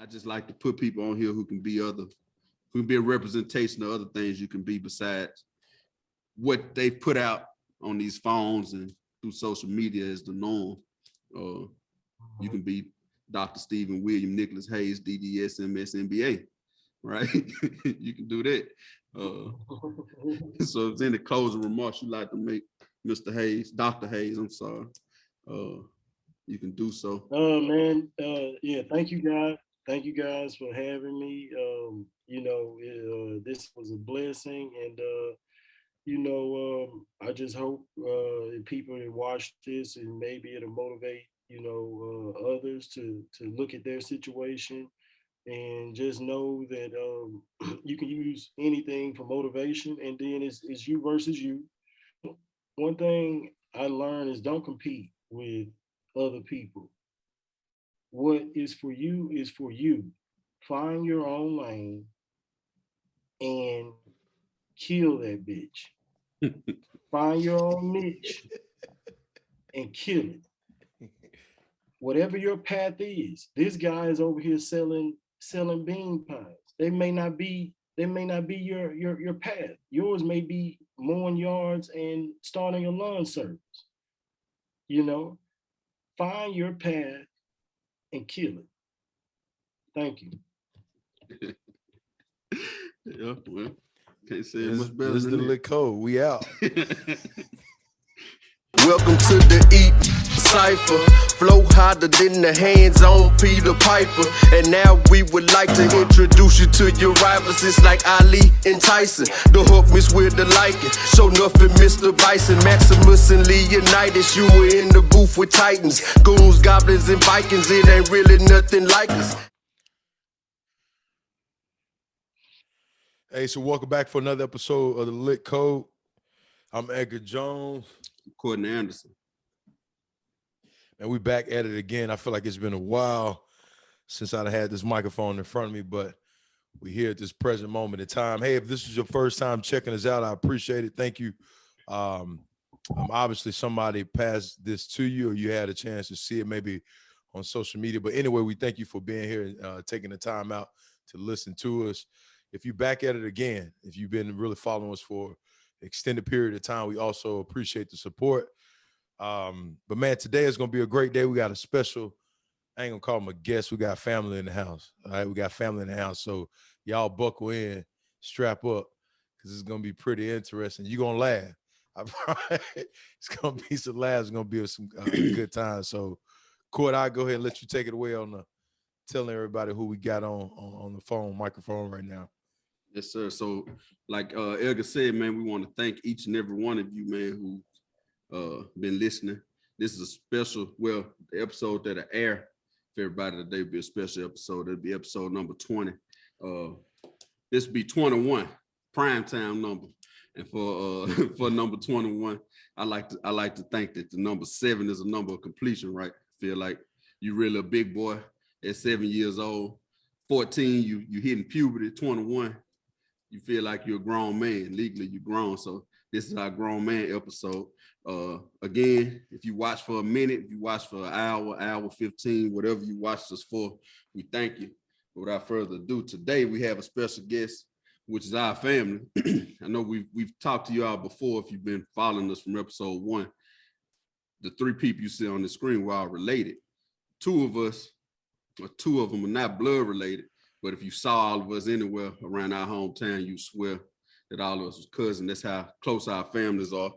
I just like to put people on here who can be a representation of other things you can be besides what they've put out on these phones and through social media is the norm. You can be Dr. Stephen William, Nicholas Hayes, DDS, MS, MBA, right? You can do that. So if there's any closing remarks you'd like to make, Mr. Hayes, Dr. Hayes, I'm sorry, you can do so. Man, yeah, thank you guys. Thank you guys for having me. This was a blessing, and I just hope people that watch this and maybe it'll motivate others to look at their situation and just know that you can use anything for motivation, and then it's you versus you. One thing I learned is don't compete with other people. What is for you is for you. Find your own lane and kill that bitch. Find your own niche and kill it. Whatever your path is, this guy is over here selling bean pies. They may not be your path. Yours may be mowing yards and starting a lawn service. You know, find your path and kill it. Thank you. Yeah, well, can't say it much better. This is the L.I.T Code. We out. Welcome to the Cypher. Flow harder than the hands on Peter Piper. And now we would like to introduce you to your rivals. It's like Ali and Tyson. The hook miss with the liking. Show nothing, Mr. Bison. Maximus and Leonidas. You were in the booth with Titans. Goons, goblins, and Vikings. It ain't really nothing like us. Hey, so welcome back for another episode of the L.I.T Code. I'm Edgar Jones. Courtney Anderson. And we back at it again. I feel like it's been a while since I had this microphone in front of me, but we're here at this present moment in time. Hey, if this is your first time checking us out, I appreciate it. Thank you. Obviously somebody passed this to you or you had a chance to see it maybe on social media. But anyway, we thank you for being here and taking the time out to listen to us. If you're back at it again, if you've been really following us for an extended period of time, we also appreciate the support. But man, today is going to be a great day. We got a special, I ain't going to call him a guest. We got family in the house. All right. We got family in the house. So y'all buckle in, strap up, because it's going to be pretty interesting. You're going to laugh. It's going to be some laughs. It's going to be some good times. So Court, I'll go ahead and let you take it away on telling everybody who we got on the phone, microphone right now. Yes, sir. So like Edgar said, man, we want to thank each and every one of you, man, who been listening. This is a special, well, the episode that'll air for everybody today will be a special episode. It'll be episode number 20. This will be 21, primetime number. And for for number 21, I like to think that the number 7 is a number of completion, right? Feel like you really a big boy at 7 years old. 14, you hitting puberty. 21, you feel like you're a grown man. Legally, you're grown. So this is our grown man episode. Again, if you watch for a minute, if you watch for an hour 15, whatever you watched us for, we thank you. But without further ado, today we have a special guest, which is our family. I know we've talked to you all before if you've been following us from episode 1. The 3 people you see on the screen were all related. 2 of them are not blood related, but if you saw all of us anywhere around our hometown, you swear that all of us was cousins. That's how close our families are.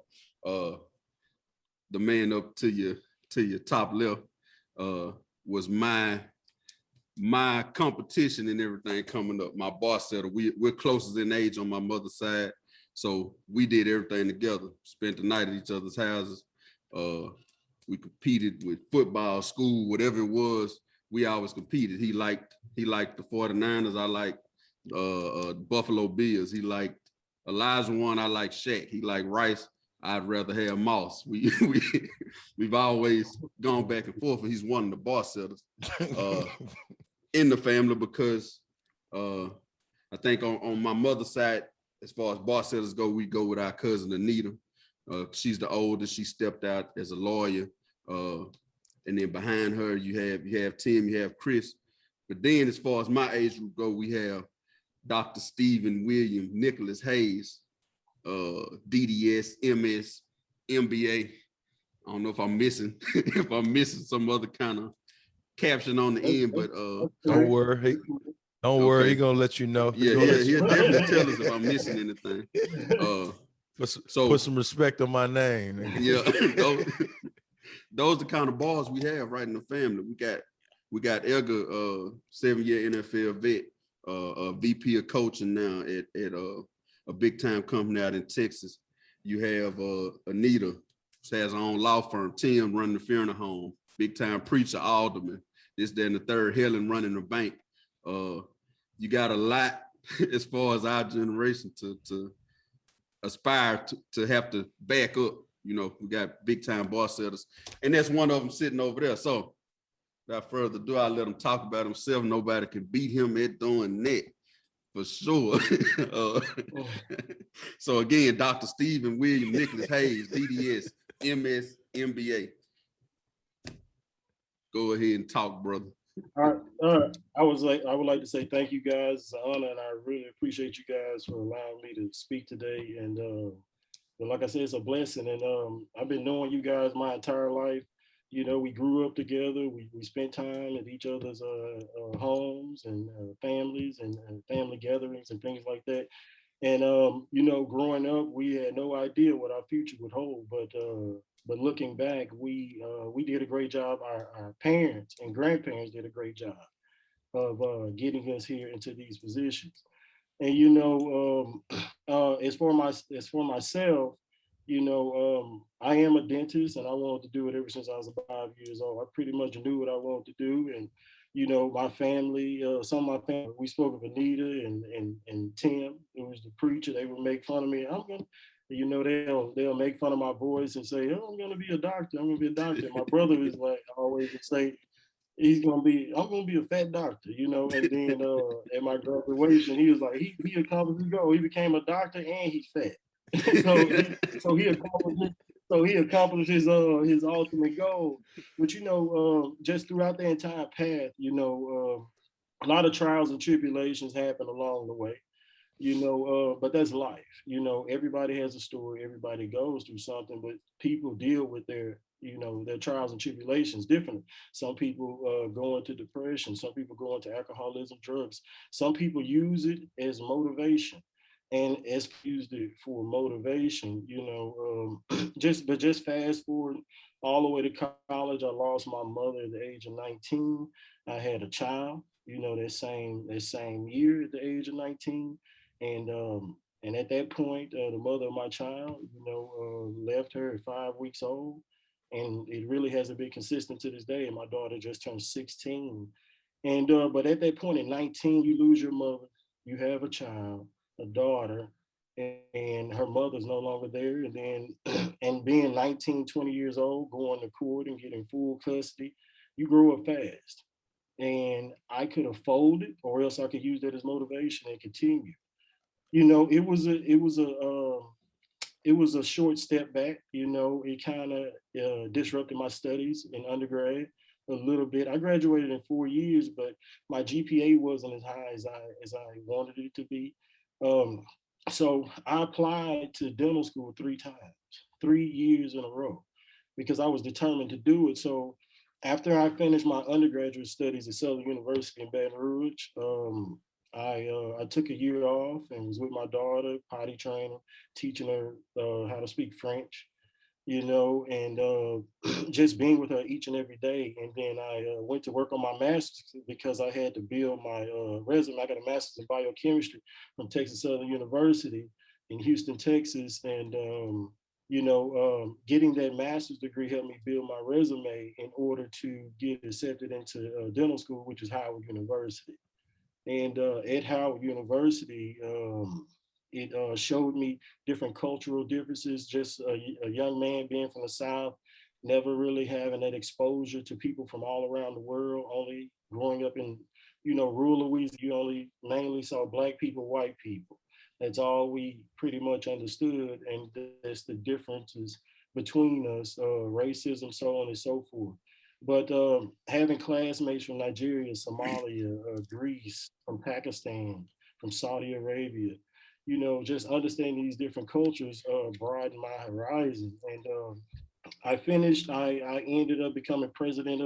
The man up to your top left was my competition and everything coming up. My boss said we're closest in age on my mother's side, so we did everything together. Spent the night at each other's houses. We competed with football, school, whatever it was. We always competed. He liked the 49ers. I liked Buffalo Bills. He liked Elijah One. I like Shaq. He liked Rice. I'd rather have Moss. We've always gone back and forth, and he's one of the boss setters in the family because I think on my mother's side, as far as boss setters go, we go with our cousin Anita. She's the oldest. She stepped out as a lawyer. And then behind her, you have Tim, you have Chris. But then as far as my age group go, we have Dr. Stephen William, Nicholas Hayes, DDS, MS, MBA. I don't know if I'm missing if I'm missing some other kind of caption on the end, but don't worry. Don't worry, okay. he's gonna let you know. Yeah, he'll definitely tell us if I'm missing anything. Put some respect on my name. Yeah, those are the kind of bars we have right in the family. We got Edgar, 7-year NFL vet, a VP of coaching now at a big time company out in Texas. You have Anita, who has her own law firm. Tim running the funeral home. Big time preacher, alderman. This, that, and the third. Helen running the bank. You got a lot as far as our generation to aspire to have to back up. You know, we got big time bar setters, and that's one of them sitting over there. So without further ado, I'll let him talk about himself. Nobody can beat him at doing that for sure. So again, Dr. Stephen William Nicholas Hayes, DDS, MS, MBA. Go ahead and talk, brother. All right. I would like to say thank you guys. It's an honor, and I really appreciate you guys for allowing me to speak today. And but like I said, it's a blessing. And I've been knowing you guys my entire life. You know, we grew up together. We spent time at each other's homes and families and family gatherings and things like that. And you know, growing up, we had no idea what our future would hold. But looking back, we did a great job. Our parents and grandparents did a great job of getting us here into these positions. And you know, as for myself, you know, I am a dentist, and I wanted to do it ever since I was about 5 years old. I pretty much knew what I wanted to do, and you know, my family, some of my family, we spoke of Anita and Tim, who was the preacher. They would make fun of me. I'm gonna, you know, they'll make fun of my voice and say, "Oh, I'm gonna be a doctor. I'm gonna be a doctor." My brother is like, I always would say, I'm gonna be a fat doctor, you know. And then at my graduation, he was like, he accomplished his goal. He became a doctor and he's fat. so he accomplished his ultimate goal. But you know, just throughout the entire path, you know, a lot of trials and tribulations happen along the way, you know, but that's life. You know, everybody has a story, everybody goes through something, but people deal with their, you know, their trials and tribulations differently. Some people go into depression, some people go into alcoholism, drugs, some people use it as motivation. And as used it for motivation, you know, just fast forward all the way to college. I lost my mother at the age of 19. I had a child, you know, that same year at the age of 19. And at that point, the mother of my child, you know, left her at 5 weeks old, and it really hasn't been consistent to this day. And my daughter just turned 16, and but at that point, at 19, you lose your mother, you have a child, a daughter, and her mother's no longer there. And then, and being 19, 20 years old, going to court and getting full custody, you grow up fast. And I could have folded, or else I could use that as motivation and continue. You know, it was a short step back. You know, it kind of disrupted my studies in undergrad a little bit. I graduated in 4 years, but my GPA wasn't as high as I wanted it to be. Um, so I applied to dental school 3 times, 3 years in a row, because I was determined to do it. So after I finished my undergraduate studies at Southern University in Baton Rouge, I took a year off and was with my daughter, potty training, teaching her how to speak French, you know, and just being with her each and every day. And then I went to work on my master's because I had to build my resume. I got a master's in biochemistry from Texas Southern University in Houston, Texas, and you know, getting that master's degree helped me build my resume in order to get accepted into dental school, which is Howard University. And at Howard University, it showed me different cultural differences. Just a young man being from the South, never really having that exposure to people from all around the world. Only growing up in, you know, rural Louisiana, you only mainly saw Black people, white people. That's all we pretty much understood, and that's the differences between us, racism, so on and so forth. But having classmates from Nigeria, Somalia, Greece, from Pakistan, from Saudi Arabia, just understanding these different cultures broadened my horizon. And I ended up becoming president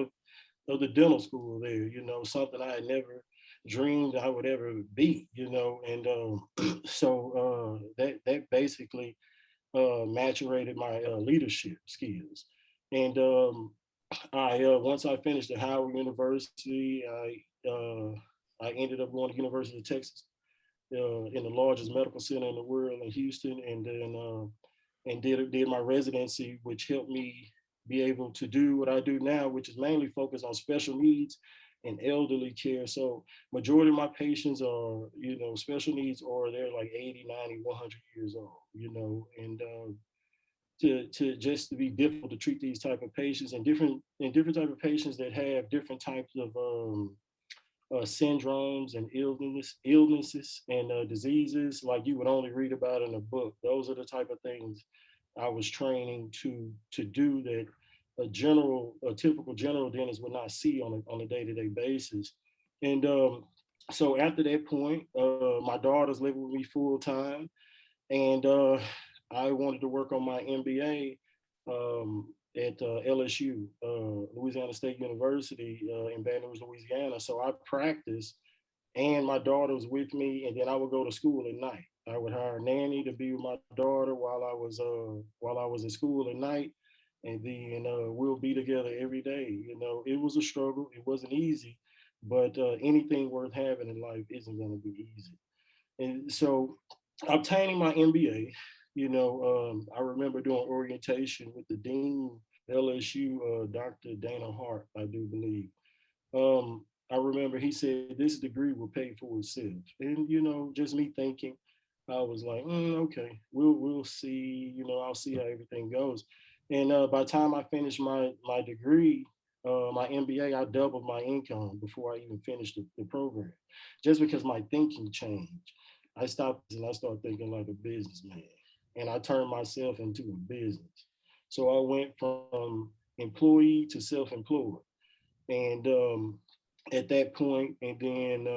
of the dental school there, something I had never dreamed I would ever be, and that basically maturated my leadership skills. And I once I finished at Howard University, I ended up going to University of Texas in the largest medical center in the world in Houston, and then and did my residency, which helped me be able to do what I do now, which is mainly focused on special needs and elderly care. So majority of my patients are, special needs, or they're like 80, 90, 100 years old, and to just to be difficult to treat these type of patients, and different type of patients that have different types of syndromes and illnesses and diseases like you would only read about in a book. Those are the type of things I was training to do that a typical general dentist would not see on a day-to-day basis. And so after that point, my daughter's living with me full time, and I wanted to work on my MBA at LSU, Louisiana State University in Baton Rouge, Louisiana. So I practiced, and my daughter was with me, and then I would go to school at night. I would hire a nanny to be with my daughter while I was at school at night, and then we'll be together every day. It was a struggle. It wasn't easy, but anything worth having in life isn't going to be easy. And so, obtaining my MBA, I remember doing orientation with the dean LSU, Dr. Dana Hart, I do believe. I remember he said this degree will pay for itself, and just me thinking, I was like, okay, we'll see. I'll see how everything goes. And by the time I finished my degree, my MBA, I doubled my income before I even finished the program, just because my thinking changed. I stopped and I started thinking like a businessman, and I turned myself into a business. So I went from employee to self-employed, and at that point, and then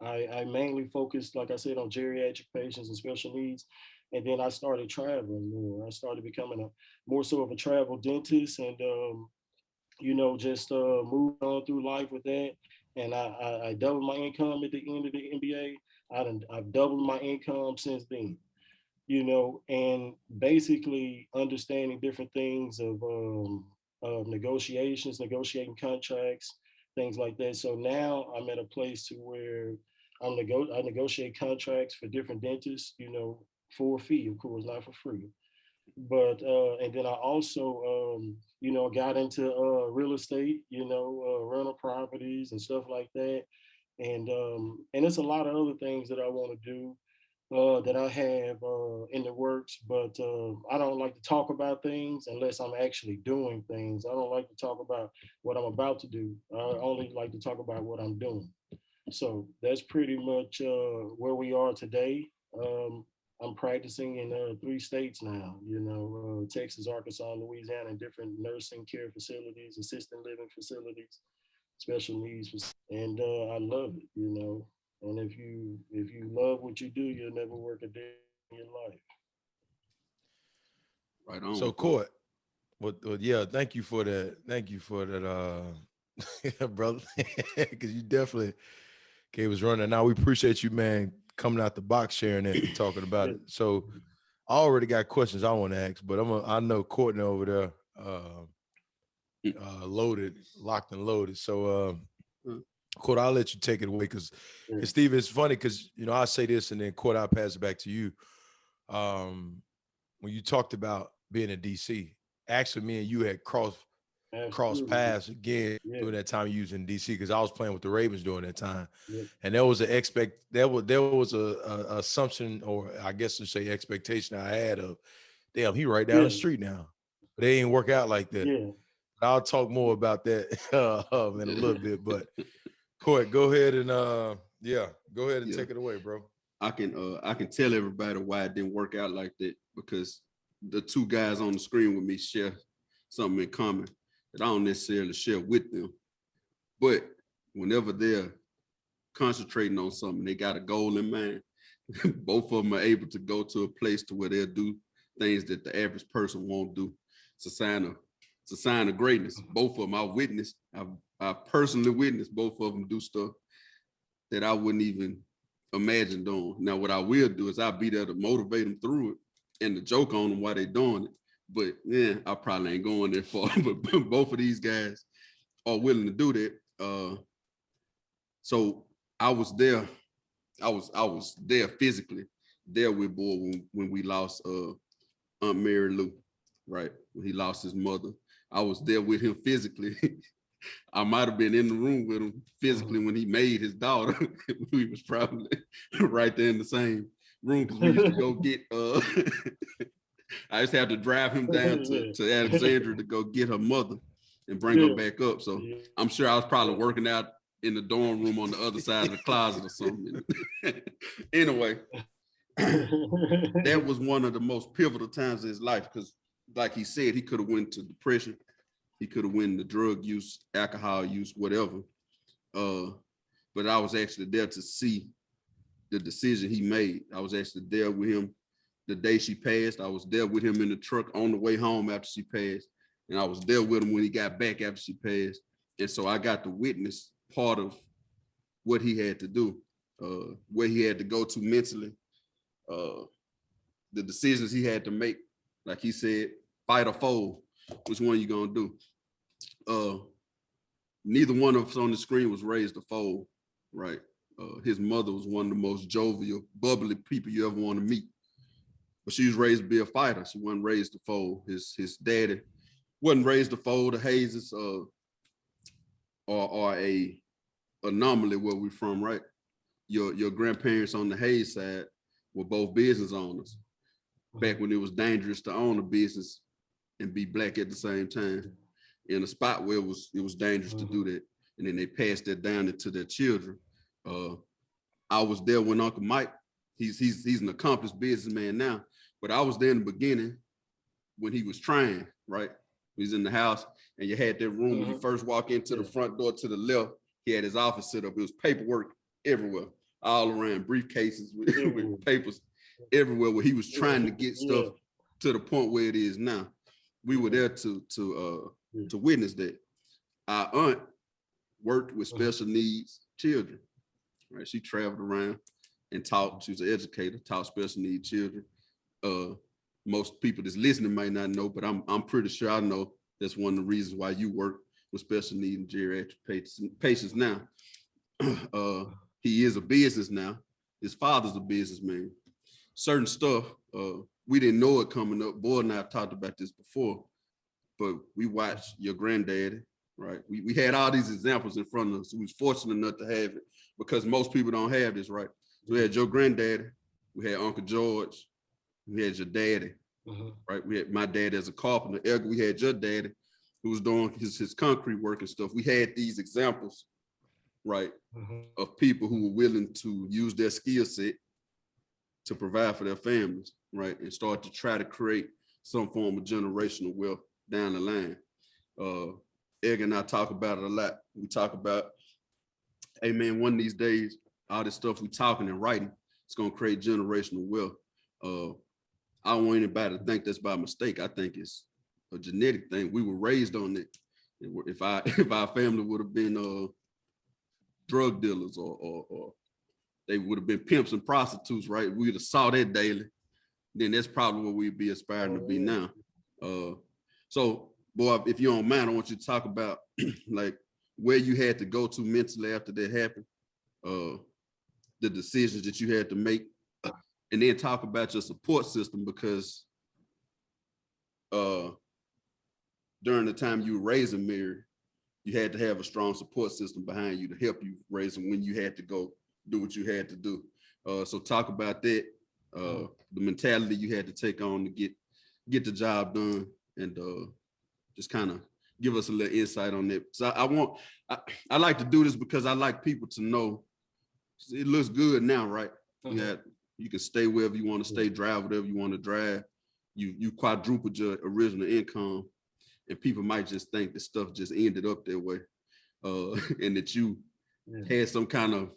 I mainly focused, like I said, on geriatric patients and special needs. And then I started traveling more. I started becoming a more so of a travel dentist, and just moved on through life with that. And I doubled my income at the end of the MBA. I've doubled my income since then, and basically understanding different things of negotiations, negotiating contracts, things like that. So now I'm at a place to where I negotiate contracts for different dentists, for a fee, of course, not for free. But and then I also got into real estate, rental properties and stuff like that, and it's a lot of other things that I want to do that I have in the works, but I don't like to talk about things unless I'm actually doing things. I don't like to talk about what I'm about to do. I only like to talk about what I'm doing. So that's pretty much where we are today. I'm practicing in 3 states now, Texas, Arkansas, Louisiana, and different nursing care facilities, assisted living facilities, special needs, and I love it, And if you love what you do, you'll never work a day in your life. Right on. So, Court, well, yeah, thank you for that. Thank you for that, brother, because you definitely gave us running. Now we appreciate you, man, coming out the box, sharing it, and talking about it. So, I already got questions I want to ask, but I know Courtney over there, loaded, locked and loaded. So, Court, I'll let you take it away because, Steve, it's funny because I say this and then Court, I'll pass it back to you. When you talked about being in DC, actually, me and you had crossed paths again during that time you was in DC because I was playing with the Ravens during that time, and there was there was a assumption, or I guess to say expectation I had of, damn, he right down the street now, but they ain't work out like that. Yeah. I'll talk more about that in a little bit, but Court, go ahead and go ahead and take it away, bro. I can tell everybody why it didn't work out like that, because the two guys on the screen with me share something in common. that I don't necessarily share with them. But whenever they're concentrating on something, they got a goal in mind, both of them are able to go to a place to where they'll do things that the average person won't do. It's a sign of greatness. Both of them I personally witnessed both of them do stuff that I wouldn't even imagine doing. Now, what I will do is I'll be there to motivate them through it and to joke on them while they're doing it. But yeah, I probably ain't going that far. But both of these guys are willing to do that. So I was there. I was there physically, there with Boy when we lost Aunt Mary Lou, right? When he lost his mother. I was there with him physically. I might have been in the room with him physically when he made his daughter. We was probably right there in the same room because we used to go get I just had to drive him down to Alexandria to go get her mother and bring her back up. So I'm sure I was probably working out in the dorm room on the other side of the closet or something. Anyway, that was one of the most pivotal times of his life because, like he said, he could have went to depression. He could have went to drug use, alcohol use, whatever. But I was actually there to see the decision he made. I was actually there with him the day she passed. I was there with him in the truck on the way home after she passed. And I was there with him when he got back after she passed. And so I got to witness part of what he had to do, where he had to go to mentally, the decisions he had to make. Like he said, fight or fold. Which one you gonna do? Neither one of us on the screen was raised to fold, right? His mother was one of the most jovial, bubbly people you ever want to meet. But she was raised to be a fighter. She wasn't raised to fold. His daddy wasn't raised to fold. The Hayeses are a anomaly where we're from, right? Your grandparents on the Hayes side were both business owners back when it was dangerous to own a business and be Black at the same time, in a spot where it was dangerous to do that. And then they passed that down into their children. I was there when Uncle Mike, he's an accomplished businessman now, but I was there in the beginning when he was trying, right? He's in the house and you had that room when you first walk into the front door to the left, he had his office set up. It was paperwork everywhere, all around, briefcases with papers everywhere, where he was trying to get stuff to the point where it is now. We were there to witness that. Our aunt worked with special needs children, right? She traveled around and taught. She was an educator, taught special needs children. Most people that's listening might not know, but I'm pretty sure I know that's one of the reasons why you work with special needs and geriatric patients now. He is a business now. His father's a businessman. Certain stuff, we didn't know it coming up. Boy and I have talked about this before, but we watched your granddaddy, right? We had all these examples in front of us. We was fortunate enough to have it because most people don't have this, right? So we had your granddaddy, we had Uncle George, we had your daddy, right? We had my dad as a carpenter. We had your daddy who was doing his concrete work and stuff. We had these examples, right, of people who were willing to use their skill set to provide for their families, right, and start to try to create some form of generational wealth down the line. Egg and I talk about it a lot. We talk about, hey man, one of these days, all this stuff we talking and writing, it's gonna create generational wealth. I don't want anybody to think that's by mistake. I think it's a genetic thing. We were raised on it. If our family would have been drug dealers or they would have been pimps and prostitutes, right? We'd have saw that daily. Then that's probably what we'd be aspiring to be now. So, boy, if you don't mind, I want you to talk about like where you had to go to mentally after that happened, the decisions that you had to make, and then talk about your support system, because during the time you were raising Mary, you had to have a strong support system behind you to help you raise them when you had to go do what you had to do. So talk about that, the mentality you had to take on to get the job done, and just kind of give us a little insight on that. So I like to do this because I like people to know it looks good now, right? You can stay wherever you want to stay, drive whatever you want to drive. You quadrupled your original income. and people might just think that stuff just ended up that way, and that you had some kind of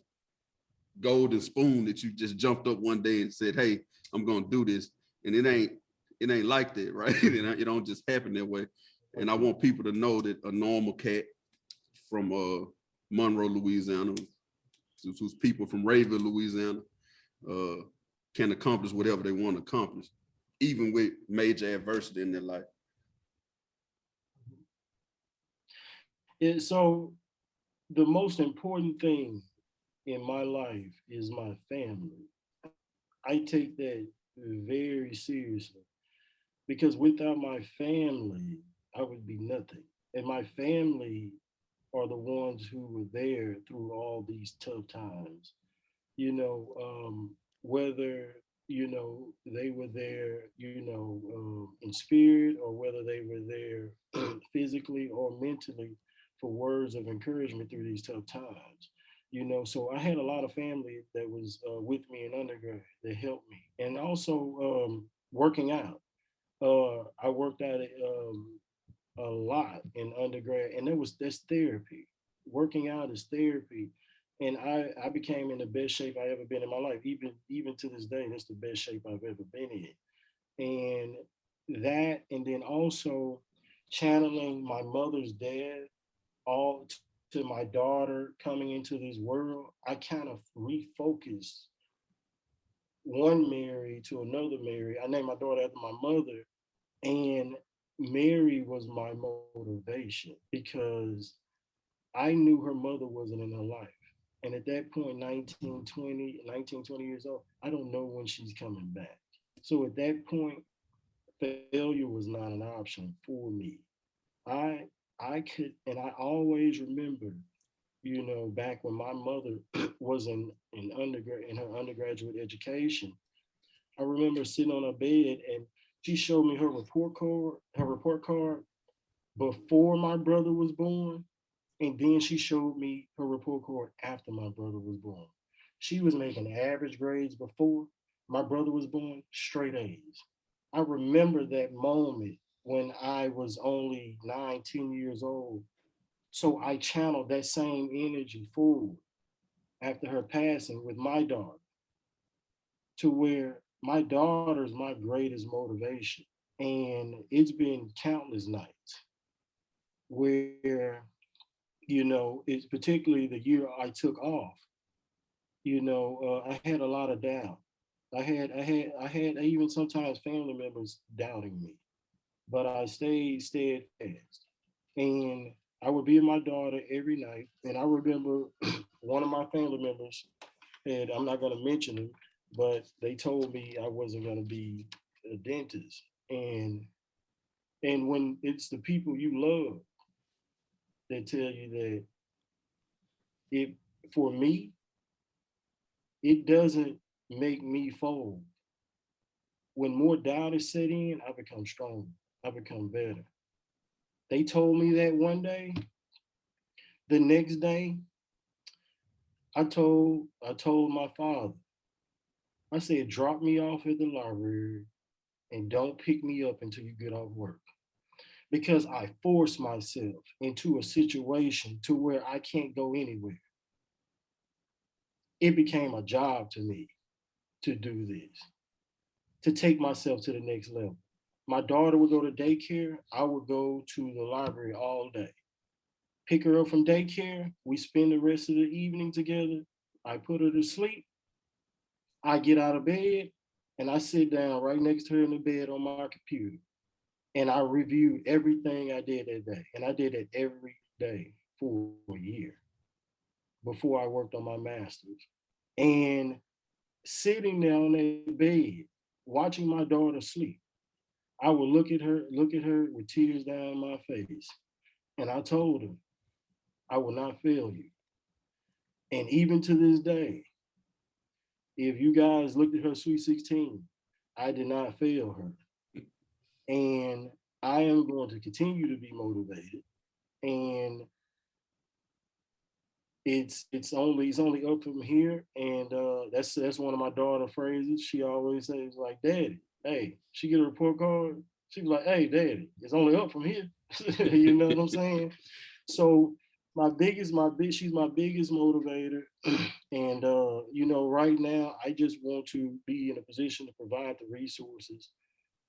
golden spoon that you just jumped up one day and said, "Hey, I'm gonna do this," and it ain't like that, right? It don't just happen that way. And I want people to know that a normal cat from Monroe, Louisiana, who's people from Rayville, Louisiana, can accomplish whatever they want to accomplish, even with major adversity in their life. So the most important thing in my life is my family. I take that very seriously because without my family, I would be nothing. And my family are the ones who were there through all these tough times. Whether they were there, in spirit, or whether they were there physically or mentally for words of encouragement through these tough times. So I had a lot of family that was with me in undergrad that helped me, and also working out. I worked out a lot in undergrad, and that's therapy. Working out is therapy, and I became in the best shape I ever been in my life. Even to this day, that's the best shape I've ever been in. And then also channeling my mother's dad all to my daughter coming into this world. I kind of refocused one Mary to another Mary. I named my daughter after my mother, and Mary was my motivation because I knew her mother wasn't in her life. And at that point, 19, 20 years old, I don't know when she's coming back. So at that point, failure was not an option for me. I I could, and I always remember, back when my mother was in her undergraduate education, I remember sitting on her bed and she showed me her report card before my brother was born, and then she showed me her report card after my brother was born. She was making average grades before my brother was born, straight A's. I remember that moment when I was only 9, 10 years old. So I channeled that same energy forward after her passing with my daughter, to where my daughter's my greatest motivation. And it's been countless nights where, it's particularly the year I took off, I had a lot of doubt. I had even sometimes family members doubting me, but I stayed steadfast. And I would be with my daughter every night. And I remember one of my family members, and I'm not going to mention him, but they told me I wasn't going to be a dentist. And when it's the people you love that tell you that, it for me, it doesn't make me fold. When more doubt is set in, I become stronger. I become better. They told me that one day. The next day, I told my father, I said, drop me off at the library and don't pick me up until you get off work. Because I forced myself into a situation to where I can't go anywhere. It became a job to me to do this, to take myself to the next level. My daughter would go to daycare. I would go to the library all day. Pick her up from daycare. We spend the rest of the evening together. I put her to sleep. I get out of bed and I sit down right next to her in the bed on my computer. And I reviewed everything I did that day. And I did it every day for a year before I worked on my master's. And sitting there on that bed, watching my daughter sleep, I would look at her with tears down my face. And I told her, I will not fail you. And even to this day, if you guys looked at her Sweet 16, I did not fail her. And I am going to continue to be motivated. And it's only up from here. And that's one of my daughter phrases. She always says like, "Daddy, hey," she get a report card. She was like, "Hey, Daddy, it's only up from here." You know what I'm saying? So she's my biggest motivator. And you know, right now I just want to be in a position to provide the resources,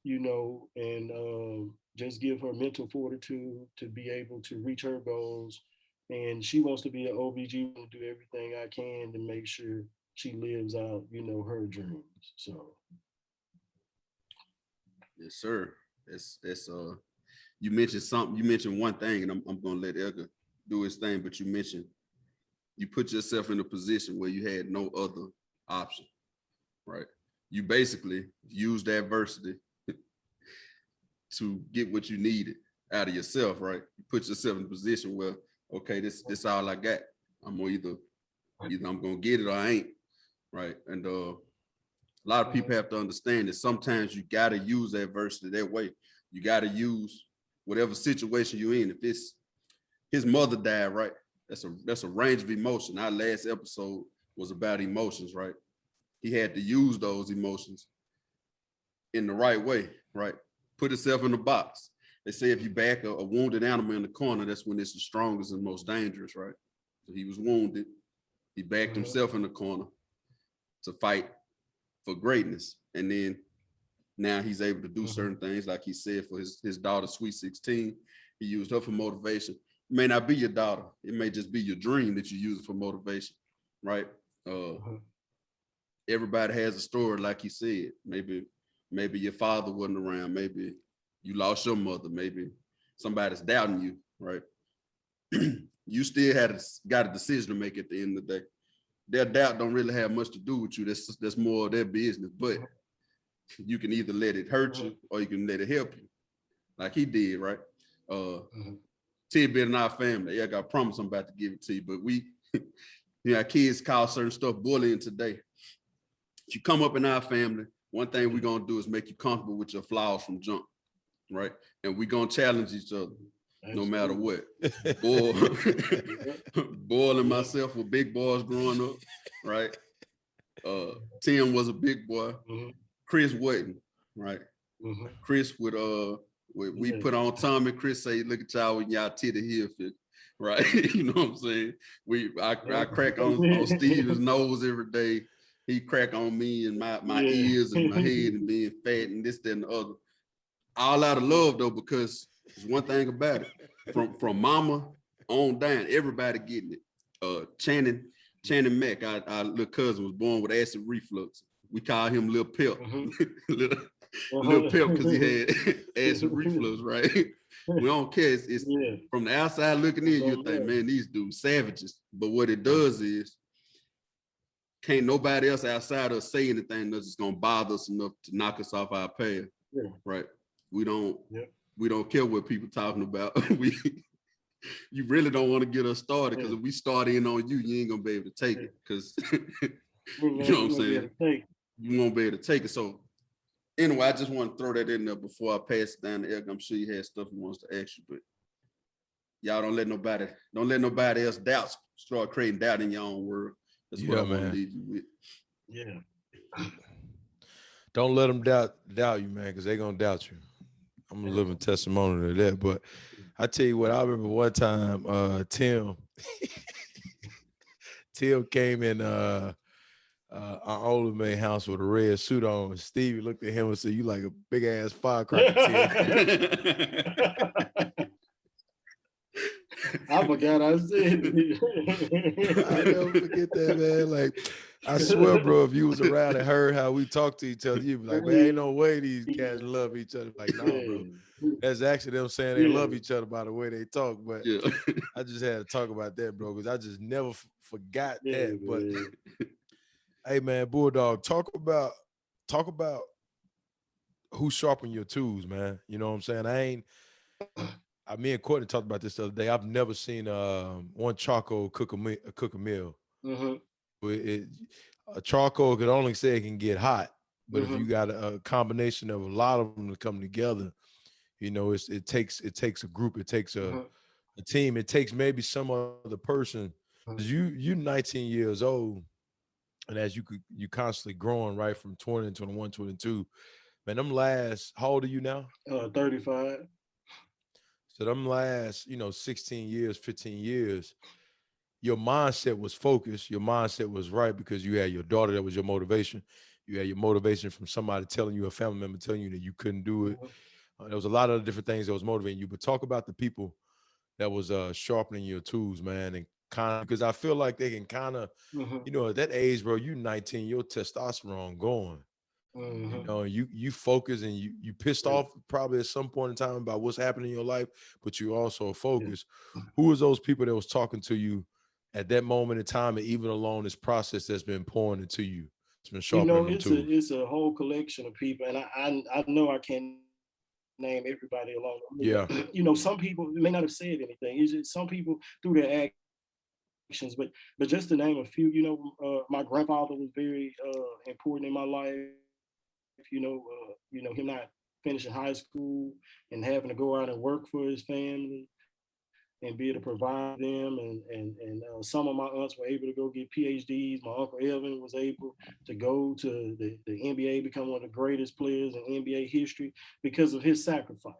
you know, and just give her mental fortitude to be able to reach her goals. And she wants to be an OBG and do everything I can to make sure she lives out, you know, her dreams. So Yes, sir. It's you mentioned something, you mentioned one thing, and I'm gonna let Edgar do his thing, but you mentioned you put yourself in a position where you had no other option, right? You basically used adversity to get what you needed out of yourself, right? You put yourself in a position where, okay, this all I got. I'm gonna either I'm gonna get it or I ain't, right? And a lot of people have to understand that sometimes you gotta use adversity that way. You gotta use whatever situation you're in. If it's his mother died, right? That's a range of emotion. Our last episode was about emotions, right? He had to use those emotions in the right way, right? Put itself in the box. They say if you back a wounded animal in the corner, that's when it's the strongest and most dangerous, right? So he was wounded. He backed himself in the corner to fight for greatness. And then now he's able to do certain things, like he said, for his daughter, Sweet 16. He used her for motivation. It may not be your daughter. It may just be your dream that you use for motivation, right? Everybody has a story, like he said. Maybe your father wasn't around. Maybe you lost your mother. Maybe somebody's doubting you, right? You still got a decision to make at the end of the day. Their doubt don't really have much to do with you. That's more of their business. But you can either let it hurt you or you can let it help you, like he did, right? Tidbit in our family. Yeah, I promise I'm about to give it to you, but we, our kids call certain stuff bullying today. If you come up in our family, one thing we're gonna do is make you comfortable with your flaws from jump, right? And we're gonna challenge each other no matter what. Boyle and myself were big boys growing up, right? Tim was a big boy. Chris wasn't, right? Chris would we put on Tommy. Chris say, "Look at y'all when y'all titty heel fit," right? You know what I'm saying? I crack on Steve's nose every day. He crack on me and my ears and my head and being fat and this, that, and the other. All out of love though, because there's one thing about it. From mama on down, everybody getting it. Channing Mack, our little cousin, was born with acid reflux. We call him Lil Pep. Lil Pep because he had acid reflux, right? We don't care. It's from the outside looking in, you think, man, these dudes savages. But what it does is, can't nobody else outside us say anything that's just gonna bother us enough to knock us off our path, right? We don't care what people talking about. You really don't want to get us started, because if we start in on you, you ain't gonna be able to take it, because you know what I'm saying? You won't be able to take it. So anyway, I just want to throw that in there before I pass it down to Eric. I'm sure you had stuff he wants to ask you, but y'all don't let nobody else start creating doubt in your own world. That's what I want to leave you with. Yeah. Don't let them doubt you, man, because they're gonna doubt you. I'm a living testimony to that. But I tell you what, I remember one time Tim came in our older man house with a red suit on, and Stevie looked at him and said, "You like a big ass firecracker, Tim." I forgot I said it. I never forget that, man. Like, I swear, bro, if you was around and heard how we talk to each other, you'd be like, man, ain't no way these cats love each other. Like, no, bro. That's actually them saying they love each other by the way they talk. But I just had to talk about that, bro, because I just never forgot that. But hey, man, Bulldog, talk about who sharpened your tools, man. You know what I'm saying? Me and Courtney talked about this the other day. I've never seen one charcoal cook a meal. A charcoal could only say it can get hot, but if you got a combination of a lot of them to come together, you know, it takes a group, it takes a team, it takes maybe some other person. You're 19 years old, and as you constantly growing, right, from 20, 21, 22. Man, them last, how old are you now? 35. So them last, 16 years, 15 years, your mindset was focused. Your mindset was right because you had your daughter that was your motivation. You had your motivation from somebody telling you, a family member telling you that you couldn't do it. There was a lot of different things that was motivating you. But talk about the people that was sharpening your tools, man, and kind of, because I feel like they can kind of, Mhm. at that age, bro, you 19, your testosterone going. Mhm. You focus and you pissed Yeah. off probably at some point in time about what's happening in your life, but you also Yeah. focus. Who was those people that was talking to you at that moment in time, and even along this process that's been pouring into you? It's been sharpening them tools. It's a whole collection of people, and I know I can't name everybody along the way, Yeah. but some people may not have said anything. It's just some people through their actions, but just to name a few, my grandfather was very important in my life. Him not finishing high school and having to go out and work for his family and be able to provide them. And some of my aunts were able to go get PhDs. My uncle Evan was able to go to the NBA, become one of the greatest players in NBA history because of his sacrifice.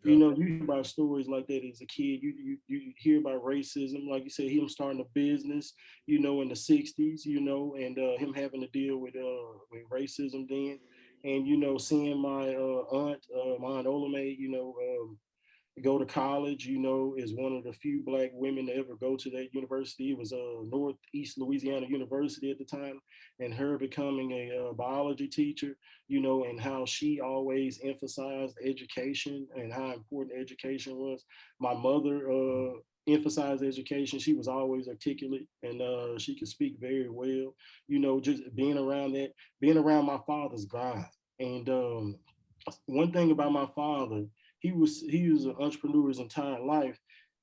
Yeah. You hear about stories like that as a kid. You hear about racism, like you said, him starting a business, in the '60s, and him having to deal with racism then, and seeing my aunt Olame, go to college, is one of the few Black women to ever go to that university. It was Northeast Louisiana University at the time, and her becoming a biology teacher, and how she always emphasized education and how important education was. My mother emphasized education. She was always articulate, and she could speak very well. Just being around my father's grind. And one thing about my father, he was an entrepreneur his entire life.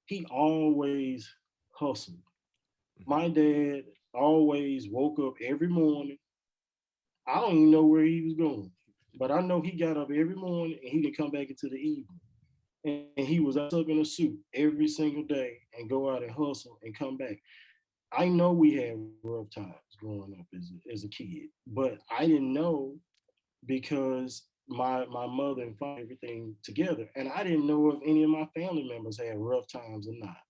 He always hustled. My dad always woke up every morning. I don't even know where he was going, but I know he got up every morning and he didn't come back into the evening. And he was up in a suit every single day and go out and hustle and come back. I know we had rough times growing up as a kid, but I didn't know because my mother and father everything together, and I didn't know if any of my family members had rough times or not,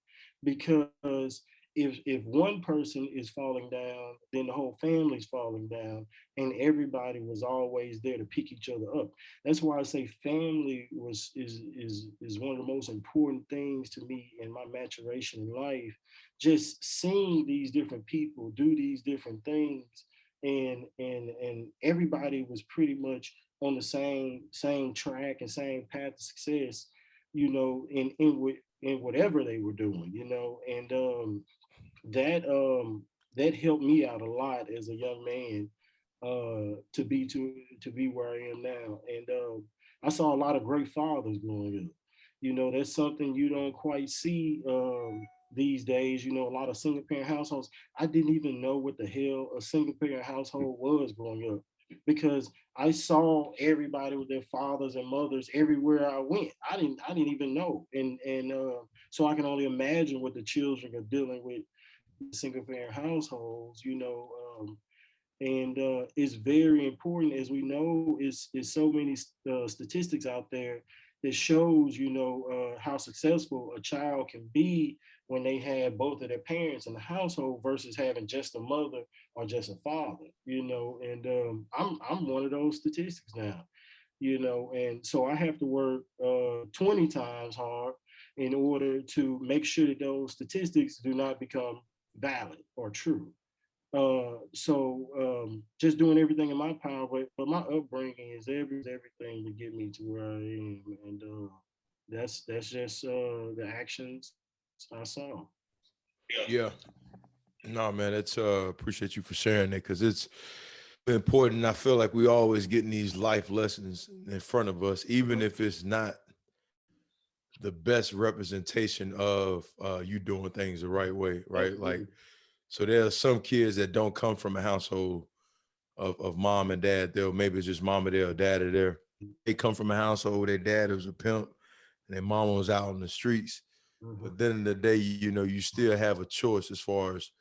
because if one person is falling down, then the whole family's falling down, and everybody was always there to pick each other up. That's why I say family is one of the most important things to me in my maturation in life. Just seeing these different people do these different things, and everybody was pretty much on the same track and same path to success, in whatever they were doing, and that that helped me out a lot as a young man, to be where I am now. And I saw a lot of great fathers growing up. That's something you don't quite see these days. A lot of single parent households. I didn't even know what the hell a single parent household was growing up, because I saw everybody with their fathers and mothers everywhere I went. I didn't even know, and so I can only imagine what the children are dealing with single parent households. And it's very important, as we know, is so many statistics out there that shows, how successful a child can be when they have both of their parents in the household versus having just a mother or just a father. And I'm one of those statistics now. And so I have to work 20 times hard in order to make sure that those statistics do not become valid or true. Just doing everything in my power, but my upbringing is everything to get me to where I am, and that's just the actions I saw. Yeah. No, man, that's appreciate you for sharing that, because it's important. I feel like we always getting these life lessons in front of us, even if it's not the best representation of you doing things the right way, right? Like, Absolutely. so there are some kids that don't come from a household of mom and dad. Maybe it's just mama there or daddy there. They come from a household where their dad was a pimp and their mama was out on the streets. Mhm. But then in the day, you still have a choice as far as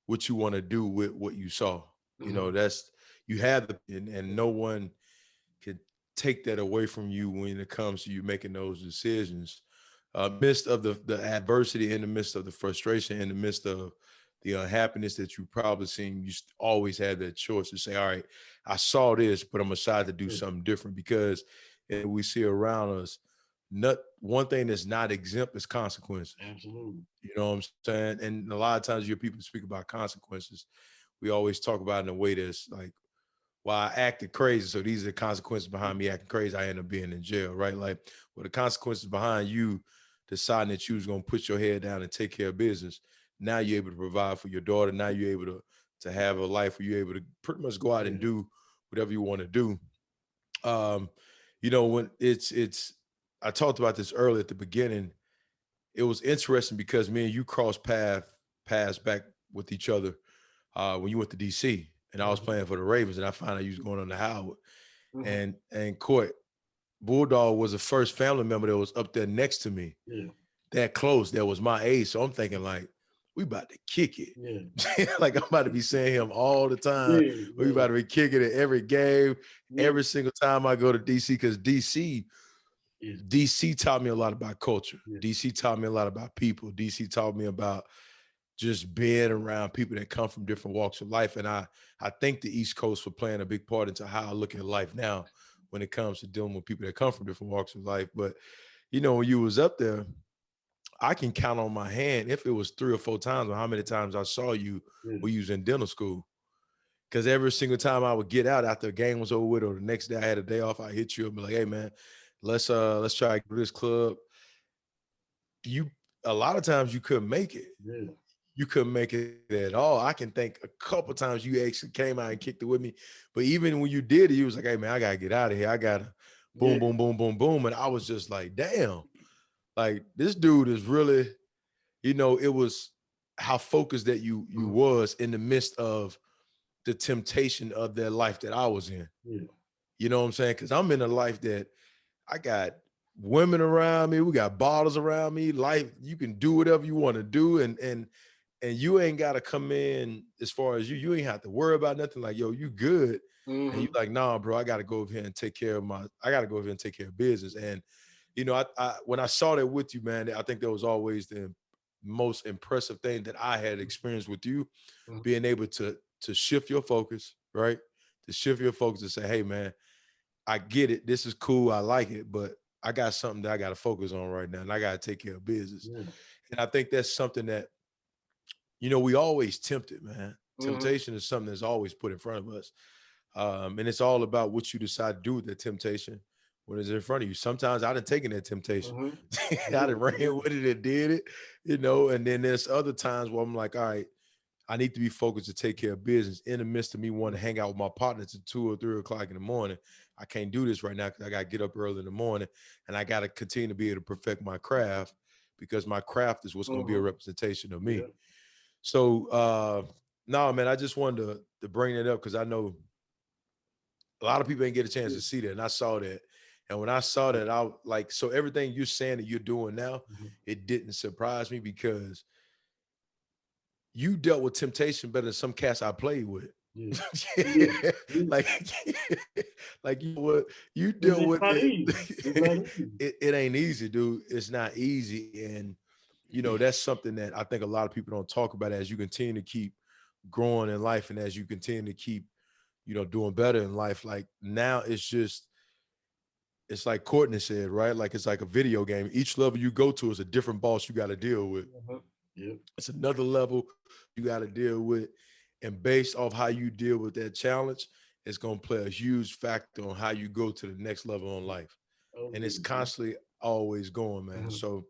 what you want to do with what you saw. Mhm. That's, you have and no one can take that away from you when it comes to you making those decisions. midst of the adversity, in the midst of the frustration, in the midst of the unhappiness that you probably seen, you always had that choice to say, all right, I saw this, but I'm gonna decide to do something different, because we see around us, not one thing that's not exempt is consequences. Absolutely. You know what I'm saying? And a lot of times you hear people speak about consequences. We always talk about it in a way that's like, well, I acted crazy, so these are the consequences behind me acting crazy. I end up being in jail, right? Like, well, the consequences behind you deciding that you was gonna put your head down and take care of business. Now you're able to provide for your daughter. Now you're able to have a life where you're able to pretty much go out and do whatever you want to do. You know, when it's I talked about this earlier at the beginning. It was interesting because me and you crossed paths back with each other when you went to DC, and I was playing for the Ravens, and I found out you was going on to Howard. And Court Bulldog was the first family member that was up there next to me. That close, that was my age. So I'm thinking like, we about to kick it. Like I'm about to be seeing him all the time. We about to be kicking it every game, every single time I go to DC, because DC taught me a lot about culture. DC taught me a lot about people. DC taught me about just being around people that come from different walks of life. And I thank the East Coast for playing a big part into how I look at life now when it comes to dealing with people that come from different walks of life. But, you know, when you was up there, I can count on my hand if it was 3 or 4 times or how many times I saw you when you was in dental school. Because every single time I would get out after a game was over with, or the next day I had a day off, I hit you and be like, hey man, let's try to go to this club. A lot of times you couldn't make it. You couldn't make it at all. I can think a couple times you actually came out and kicked it with me. But even when you did it, you was like, hey man, I gotta get out of here. I gotta boom, boom, boom, boom, boom. And I was just like, damn, like this dude is really, you know, it was how focused that you was in the midst of the temptation of that life that I was in. You know what I'm saying? Because I'm in a life that I got women around me, we got bottles around me. Life, you can do whatever you want to do, and you ain't got to come in as far as you ain't have to worry about nothing. Like, yo, you good. And you like, nah, bro, I got to go over here and take care of business. And, you know, I when I saw that with you, man, I think that was always the most impressive thing that I had experienced with you, being able to shift your focus, right? To shift your focus and say, hey, man, I get it. This is cool. I like it, but I got something that I got to focus on right now, and I got to take care of business. And I think that's something that, you know, we always tempted, man. Temptation is something that's always put in front of us. And it's all about what you decide to do with that temptation when it's in front of you. Sometimes I done taken that temptation. I done ran with it and did it, you know, and then there's other times where I'm like, all right, I need to be focused to take care of business in the midst of me wanting to hang out with my partners at 2 or 3 o'clock in the morning. I can't do this right now because I got to get up early in the morning, and I got to continue to be able to perfect my craft, because my craft is what's going to be a representation of me. So, no, man, I just wanted to bring that up because I know a lot of people ain't get a chance to see that, and I saw that. And when I saw that, I like, so everything you're saying that you're doing now, it didn't surprise me, because you dealt with temptation better than some cats I played with. Like you what you deal with it. It ain't easy, dude. It's not easy. And you know, that's something that I think a lot of people don't talk about as you continue to keep growing in life, and as you continue to keep, you know, doing better in life. Like now it's like Courtney said, right? Like it's like a video game. Each level you go to is a different boss you got to deal with. It's another level you got to deal with. And based off how you deal with that challenge, it's going to play a huge factor on how you go to the next level in life. And it's constantly always going, man. So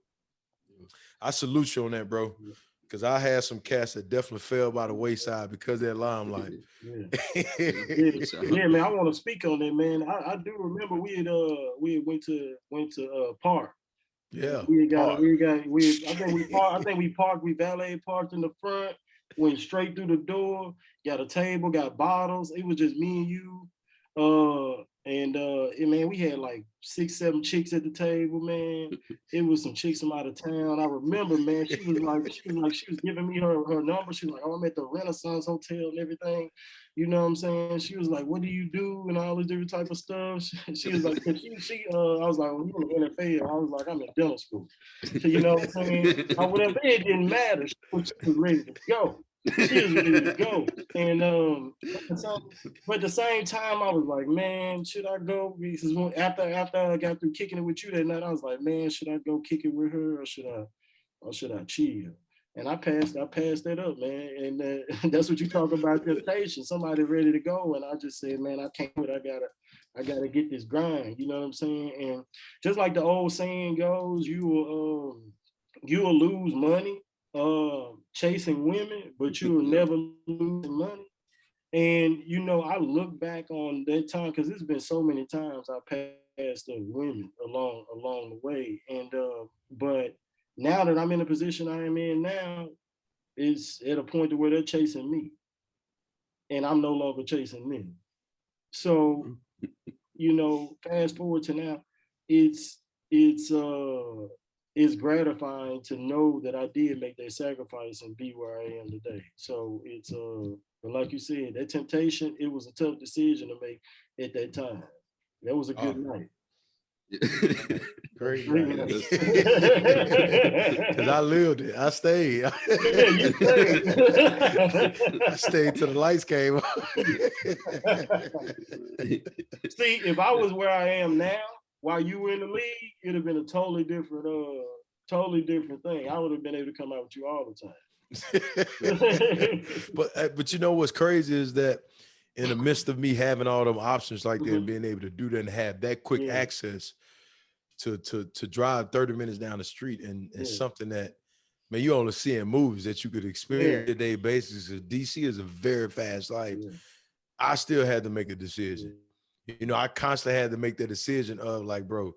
I salute you on that, bro. Because I had some cats that definitely fell by the wayside because of that limelight. Yeah, man. I want to speak on that, man. I do remember we went to park. Yeah. I think we parked. We valet parked in the front. Went straight through the door. Got a table. Got bottles. It was just me and you. And man, we had like 6, 7 chicks at the table, man. It was some chicks from out of town. I remember, man, she was giving me her number. She was like, oh, I'm at the Renaissance Hotel and everything. You know what I'm saying? She was like, what do you do? And all this different type of stuff. She was like, I was like, well, you in the NFL. I was like, I'm in dental school. So, you know what I'm saying? Or whatever, it didn't matter. She was ready to go. She was ready to go. And but at the same time, I was like, man, should I go? Because after I got through kicking it with you that night, I was like, man, should I go kick it with her, or should I chill? And I passed that up, man. And that's what you talk about, temptation. Somebody ready to go, and I just said, man, I can't quit. I gotta get this grind. You know what I'm saying? And just like the old saying goes, you will lose money chasing women, but you will never lose money. And you know, I look back on that time because it's been so many times I passed the women along the way. And but now that I'm in the position I am in now, it's at a point to where they're chasing me, and I'm no longer chasing them. So, you know, fast forward to now, it's it's uh it's gratifying to know that I did make that sacrifice and be where I am today. So but like you said, that temptation, it was a tough decision to make at that time. That was a good night. Great Great night. night. Because I lived it. I stayed. Yeah, you stayed. I stayed till the lights came on. See, if I was where I am now, while you were in the league, it'd have been a totally different thing. I would have been able to come out with you all the time. but you know what's crazy is that in the midst of me having all them options like that and being able to do that and have that quick access to drive 30 minutes down the street and something that, man, you only see in movies that you could experience day-to-day basis. DC is a very fast life. I still had to make a decision. You know, I constantly had to make that decision of like, bro,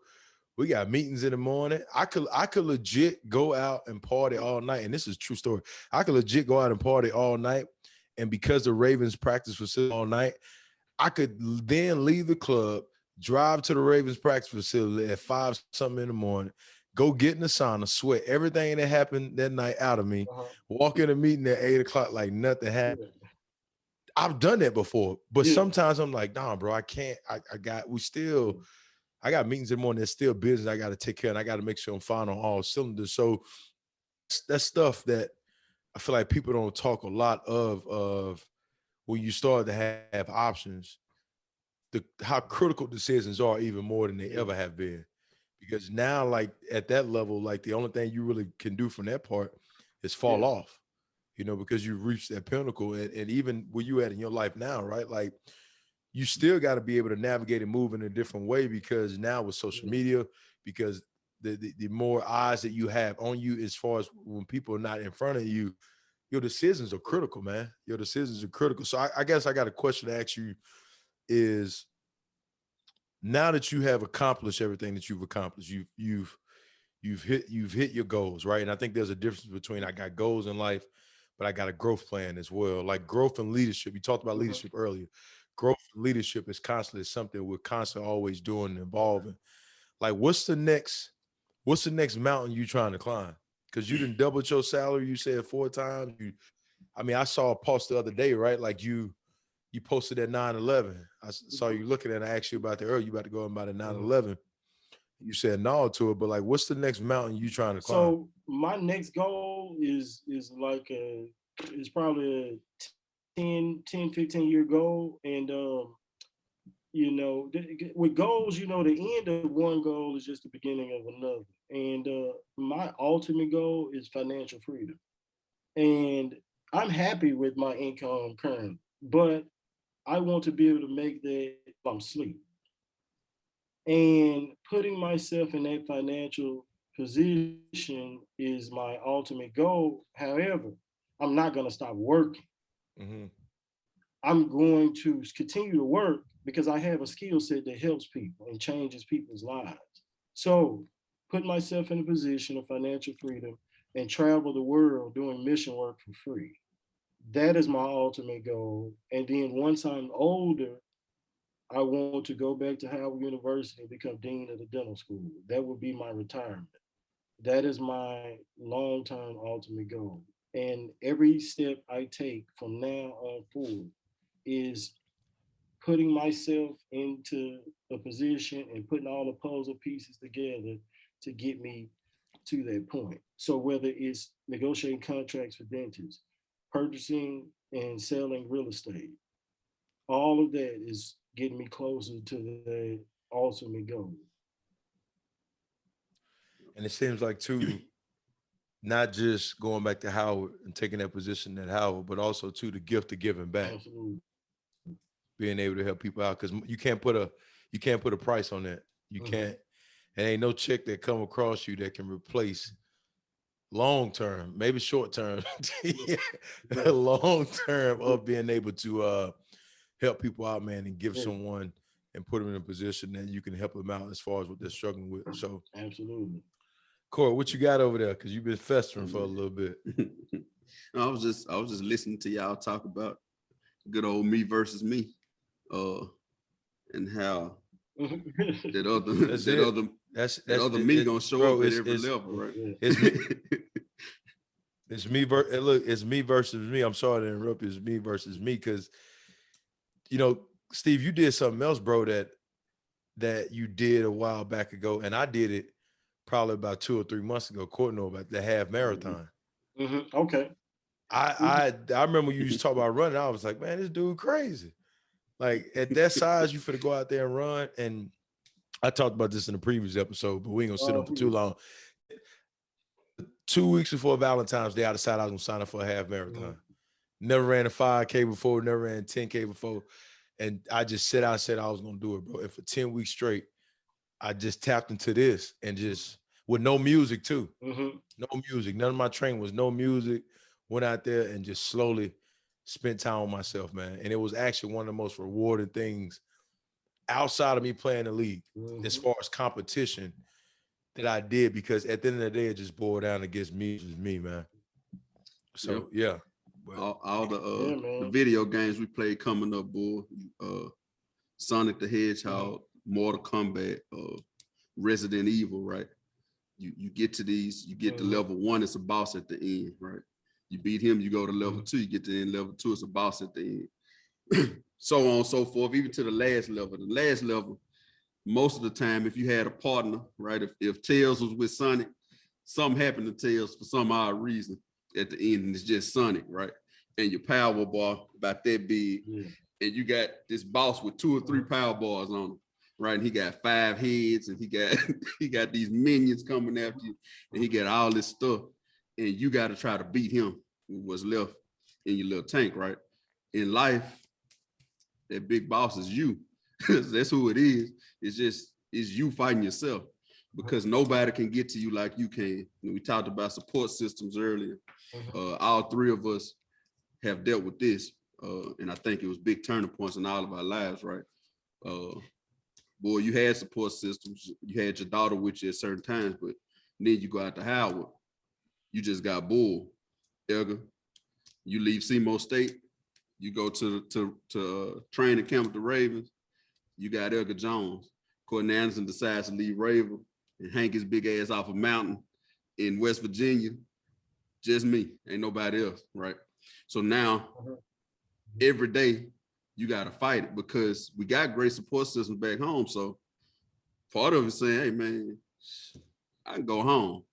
we got meetings in the morning. I could legit go out and party all night. And this is a true story. I could legit go out and party all night. And because the Ravens practice facility all night, I could then leave the club, drive to the Ravens practice facility at 5 something in the morning, go get in the sauna, sweat everything that happened that night out of me, walk in a meeting at 8 o'clock like nothing happened. I've done that before, but sometimes I'm like, nah, bro, I can't. I got meetings in the morning. There's still business I got to take care of. And I got to make sure I'm fine on all cylinders. So that's stuff that I feel like people don't talk a lot of when you start to have options, how critical decisions are even more than they ever have been. Because now, like at that level, like the only thing you really can do from that part is fall off. You know, because you've reached that pinnacle, and even where you at in your life now, right? Like you still got to be able to navigate and move in a different way because now with social media, because the more eyes that you have on you as far as when people are not in front of you, your decisions are critical, man. Your decisions are critical. So I guess I got a question to ask you is, now that you have accomplished everything that you've accomplished, you've hit your goals, right? And I think there's a difference between I got goals in life, but I got a growth plan as well. Like growth and leadership. You talked about leadership earlier. Growth and leadership is constantly something we're constantly always doing and evolving. Like what's the next mountain you trying to climb? Because you didn't double your salary, you said 4 times. I saw a post the other day, right? Like you posted at 9/11. I saw you looking at it. I asked you about the earlier, you about to go about at 9/11. You said no to it, but like, what's the next mountain you trying to climb? So my next goal is like it's probably a 10-15 year goal. And you know, with goals, you know, the end of one goal is just the beginning of another. And my ultimate goal is financial freedom. And I'm happy with my income currently, but I want to be able to make that while I'm asleep. And putting myself in that financial position is my ultimate goal. However, I'm not going to stop working. I'm going to continue to work because I have a skill set that helps people and changes people's lives. So put myself in a position of financial freedom and travel the world doing mission work for free. That is my ultimate goal. And then once I'm older, I want to go back to Howard University and become dean of the dental school. That would be my retirement. That is my long-term ultimate goal. And every step I take from now on forward is putting myself into a position and putting all the puzzle pieces together to get me to that point. So whether it's negotiating contracts for dentists, purchasing and selling real estate, all of that is getting me closer to the ultimate goal. And it seems like too, not just going back to Howard and taking that position at Howard, but also too the gift of giving back. Absolutely. Being able to help people out, because you can't put a price on that. You can't. And ain't no check that come across you that can replace long term, maybe short term, long term of being able to help people out, man, and give someone and put them in a position that you can help them out as far as what they're struggling with. So absolutely. Corey, what you got over there? Because you've been festering for a little bit. I was just listening to y'all talk about good old me versus me, and how that other me gonna show up at every level, right? It's me versus me. I'm sorry to interrupt you. It's me versus me, because Steve, you did something else, bro, that you did a while back ago, and I did it probably about 2 or 3 months ago, quoting about the half marathon. Okay. I remember you used to talk about running. I was like, man, this dude crazy. Like at that size, you finna go out there and run. And I talked about this in the previous episode, but we ain't gonna sit on for too long. 2 weeks before Valentine's Day, I decided I was gonna sign up for a half marathon. Never ran a 5K before, never ran 10K before. And I just said I was gonna do it, bro. And for 10 weeks straight, I just tapped into this and just with no music too. No music. None of my training was no music. Went out there and just slowly spent time with myself, man. And it was actually one of the most rewarding things outside of me playing the league, as far as competition, that I did, because at the end of the day, it just boiled down against me, just me, man. So yeah. All the video games we played coming up, boy. Sonic the Hedgehog, Mortal Kombat, Resident Evil, right? You get to these, you get to level 1, it's a boss at the end, right? You beat him, you go to level 2, you get to end level 2, it's a boss at the end. So on and so forth, even to the last level. The last level, most of the time, if you had a partner, right? If Tails was with Sonic, something happened to Tails for some odd reason at the end, and it's just Sonic, right? And your power bar about that big, and you got this boss with 2 or 3 power bars on him, right? And he got 5 heads, and he got these minions coming after you, and he got all this stuff, and you got to try to beat him with what's left in your little tank, right? In life, that big boss is you. That's who it is. It's you fighting yourself, because nobody can get to you like you can. We talked about support systems earlier. All 3 of us have dealt with this, and I think it was big turning points in all of our lives, right? Boy, you had support systems. You had your daughter with you at certain times, but then you go out to Howard. You just got bull. Edgar, you leave Seymour State. You go to training camp with the Ravens. You got Edgar Jones. Courtney Anderson decides to leave Raven and hang his big ass off a mountain in West Virginia. Just me, ain't nobody else, right? So now, every day, you got to fight it, because we got great support systems back home. So part of it saying, hey, man, I can go home,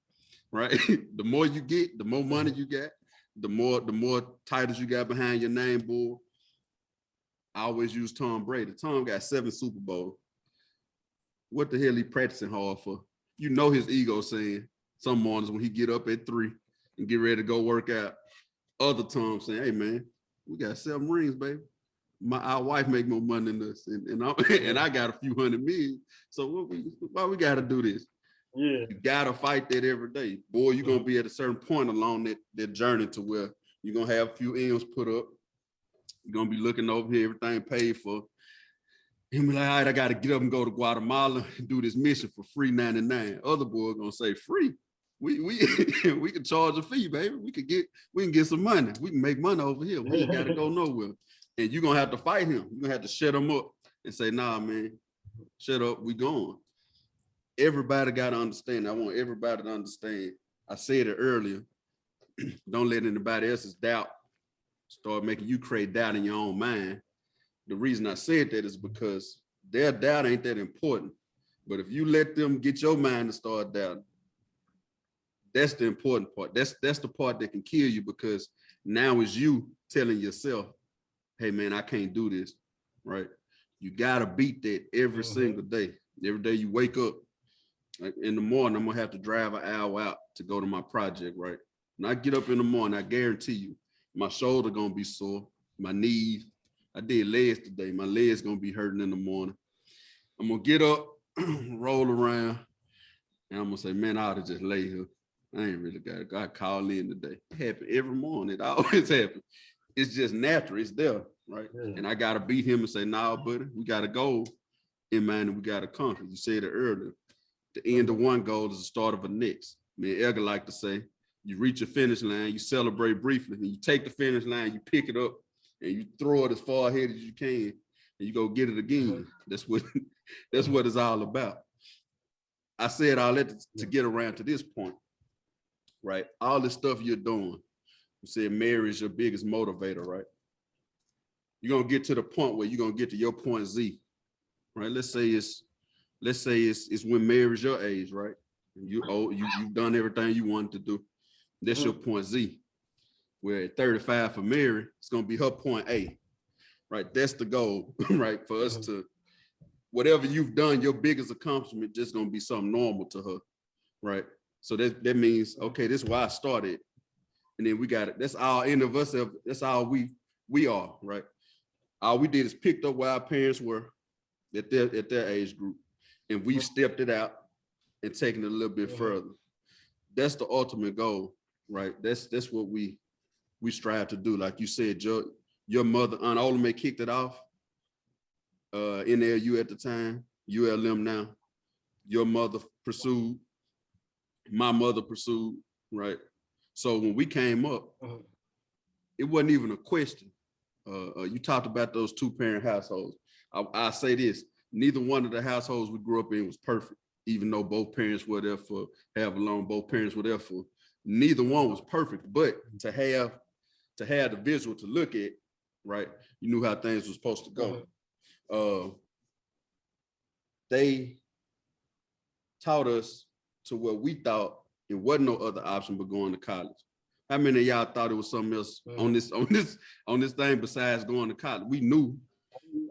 right? The more you get, the more money you got, the more titles you got behind your name, boy. I always use Tom Brady. Tom got 7 Super Bowls. What the hell he practicing hard for? You know his ego saying some mornings when he get up at 3 and get ready to go work out. Other Tom saying, hey, man, we got 7 rings, baby. Our wife make more money than us, and I got a few hundred million. So why we got to do this? Yeah, you got to fight that every day. Boy, you're going to be at a certain point along that journey to where you're going to have a few M's put up. You're going to be looking over here, everything paid for. And be like, all right, I got to get up and go to Guatemala and do this mission for free 99. Other boy going to say, free? We can charge a fee, baby. We can get some money. We can make money over here. We ain't got to go nowhere. And you're going to have to fight him. You're going to have to shut him up and say, nah, man, shut up, we going. Everybody got to understand. I want everybody to understand. I said it earlier. Don't let anybody else's doubt start making you create doubt in your own mind. The reason I said that is because their doubt ain't that important. But if you let them get your mind to start doubting, that's the important part. That's the part that can kill you, because now it's you telling yourself, hey man, I can't do this, right? You gotta beat that every single day. Every day you wake up, like in the morning, I'm gonna have to drive an hour out to go to my project, right? When I get up in the morning, I guarantee you, my shoulder gonna be sore, my knees. I did legs today. My legs gonna be hurting in the morning. I'm gonna get up, roll around, and I'm gonna say, man, I ought to just lay here. I ain't really got it. I call in today. It happens every morning. It always happens. It's just natural. It's there, right? Yeah. And I gotta beat him and say, nah, buddy, we got a goal in mind and we gotta conquer. You said it earlier. The end of one goal is the start of a next. Me and Edgar like to say, you reach a finish line, you celebrate briefly, and you take the finish line, you pick it up, and you throw it as far ahead as you can, and you go get it again. That's what it's all about. I said all that to get around to this point, right? All the stuff you're doing. You said marriage is your biggest motivator, right? You're gonna get to the point where you're gonna get to your point Z, right? Let's say it's when marriage your age, right? You've done everything you wanted to do. That's your point Z. Where at 35 for Mary, it's gonna be her point A, right? That's the goal, right? For us to, whatever you've done, your biggest accomplishment just gonna be something normal to her, right? So that means, okay, this is why I started. And then we got it. That's all any of us have, that's all we are, right? All we did is picked up where our parents were at their age group, and we stepped it out and taken it a little bit further. That's the ultimate goal, right? That's what we strive to do. Like you said, your mother, Aunt Olame, kicked it off. NLU at the time, ULM now. Your mother pursued, my mother pursued, right? So when we came up, it wasn't even a question. You talked about those 2-parent households. I say this, neither one of the households we grew up in was perfect, even though both parents were there for, both parents were there for, neither one was perfect, but to have the visual to look at, right? You knew how things were supposed to go. They taught us to where we thought it wasn't no other option but going to college. How many of y'all thought it was something else on this thing besides going to college? We knew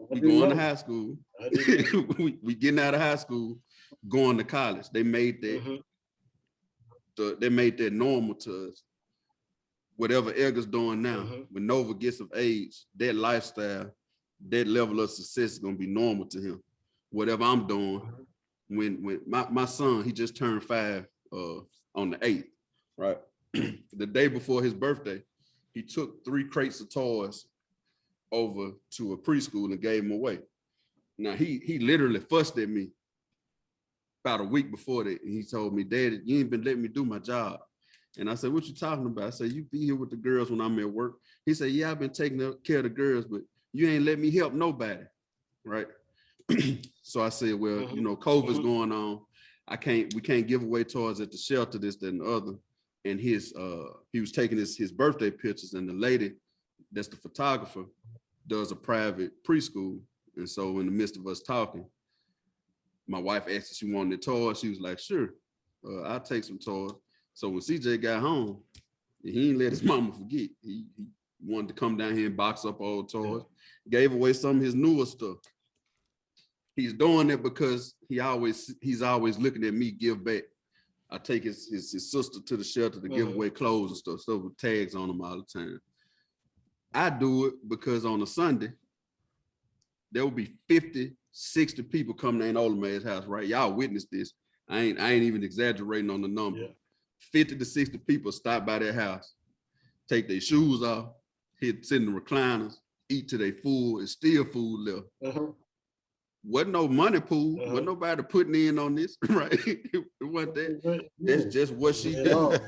we going to high school. we getting out of high school, going to college. They made that they made that normal to us. Whatever Edgar's doing now, when Nova gets of age, that lifestyle, that level of success is gonna be normal to him. Whatever I'm doing, when my son, he just turned 5 on the 8th, right? The day before his birthday, he took 3 crates of toys over to a preschool and gave them away. Now he literally fussed at me about a week before that, and he told me, "Daddy, you ain't been letting me do my job." And I said, "What you talking about?" I said, "You be here with the girls when I'm at work." He said, "Yeah, I've been taking care of the girls, but you ain't let me help nobody," right? So I said, well, you know, COVID's going on. We can't give away toys at the shelter, this, that, and the other. And he was taking his birthday pictures, and the lady that's the photographer does a private preschool. And so in the midst of us talking, my wife asked if she wanted the toys. She was like, "Sure, I'll take some toys." So when CJ got home, he didn't let his mama forget. He wanted to come down here and box up old toys, gave away some of his newer stuff. He's doing it because he's always looking at me give back. I take his sister to the shelter to give away clothes and stuff with tags on them all the time. I do it because on a Sunday, there will be 50, 60 people coming to Aunt Olame's house, right? Y'all witnessed this. I ain't even exaggerating on the number. Yeah. 50 to 60 people stop by their house, take their shoes off, sit in the recliners, eat till they full, and still food left. Wasn't no money pool, wasn't nobody putting in on this, right? It wasn't that. That's just what she did,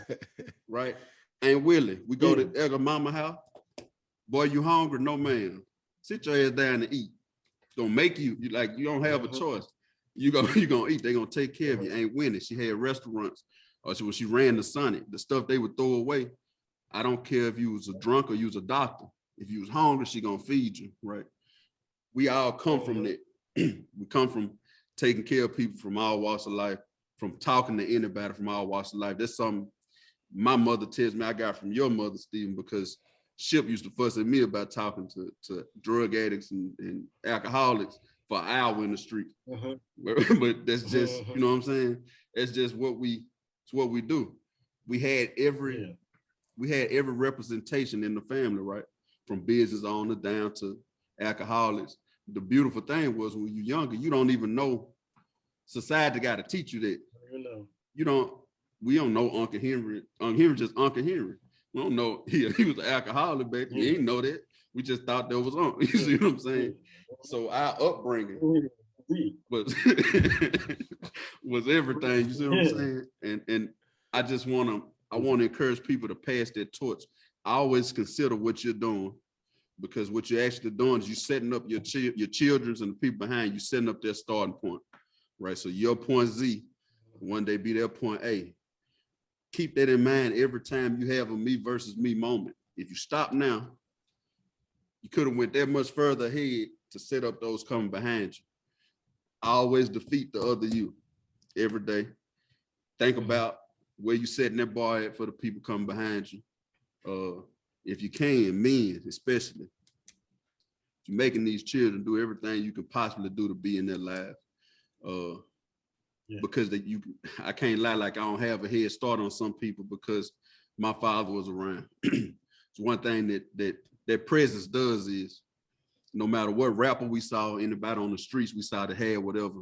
right? Aunt Willie, we go to Edgar mama house. Boy, you hungry? No, ma'am. Sit your ass down and eat. gonna make you like you don't have a choice. You gonna eat. They gonna take care of you. Ain't winning. She had restaurants, or when she ran the Sonic, the stuff they would throw away. I don't care if you was a drunk or you was a doctor. If you was hungry, she gonna feed you, right? We all come from that. We come from taking care of people from all walks of life, from talking to anybody from all walks of life. That's something my mother tells me I got from your mother, Stephen, because Ship used to fuss at me about talking to drug addicts and alcoholics for an hour in the street. But that's just, you know what I'm saying? That's just it's what we do. We had every representation in the family, right? From business owner down to alcoholics. The beautiful thing was when you're younger, you don't even know. Society got to teach you that. We don't know Uncle Henry. Uncle Henry just Uncle Henry. We don't know he was an alcoholic back then. We didn't know that. We just thought that was on. You see what I'm saying? So our upbringing was was everything. You see what I'm saying? And I just want to encourage people to pass that torch. I always consider what you're doing, because what you're actually doing is you're setting up your children's and the people behind you, setting up their starting point, right? So your point Z, one day be their point A. Keep that in mind every time you have a me versus me moment. If you stop now, you could have went that much further ahead to set up those coming behind you. Always defeat the other you every day. Think about where you setting that bar at for the people coming behind you. If you can, men especially, you're making these children do everything you can possibly do to be in their lives. Because I can't lie, like I don't have a head start on some people because my father was around. It's one thing that presence does is, no matter what rapper we saw, anybody on the streets we saw that had whatever,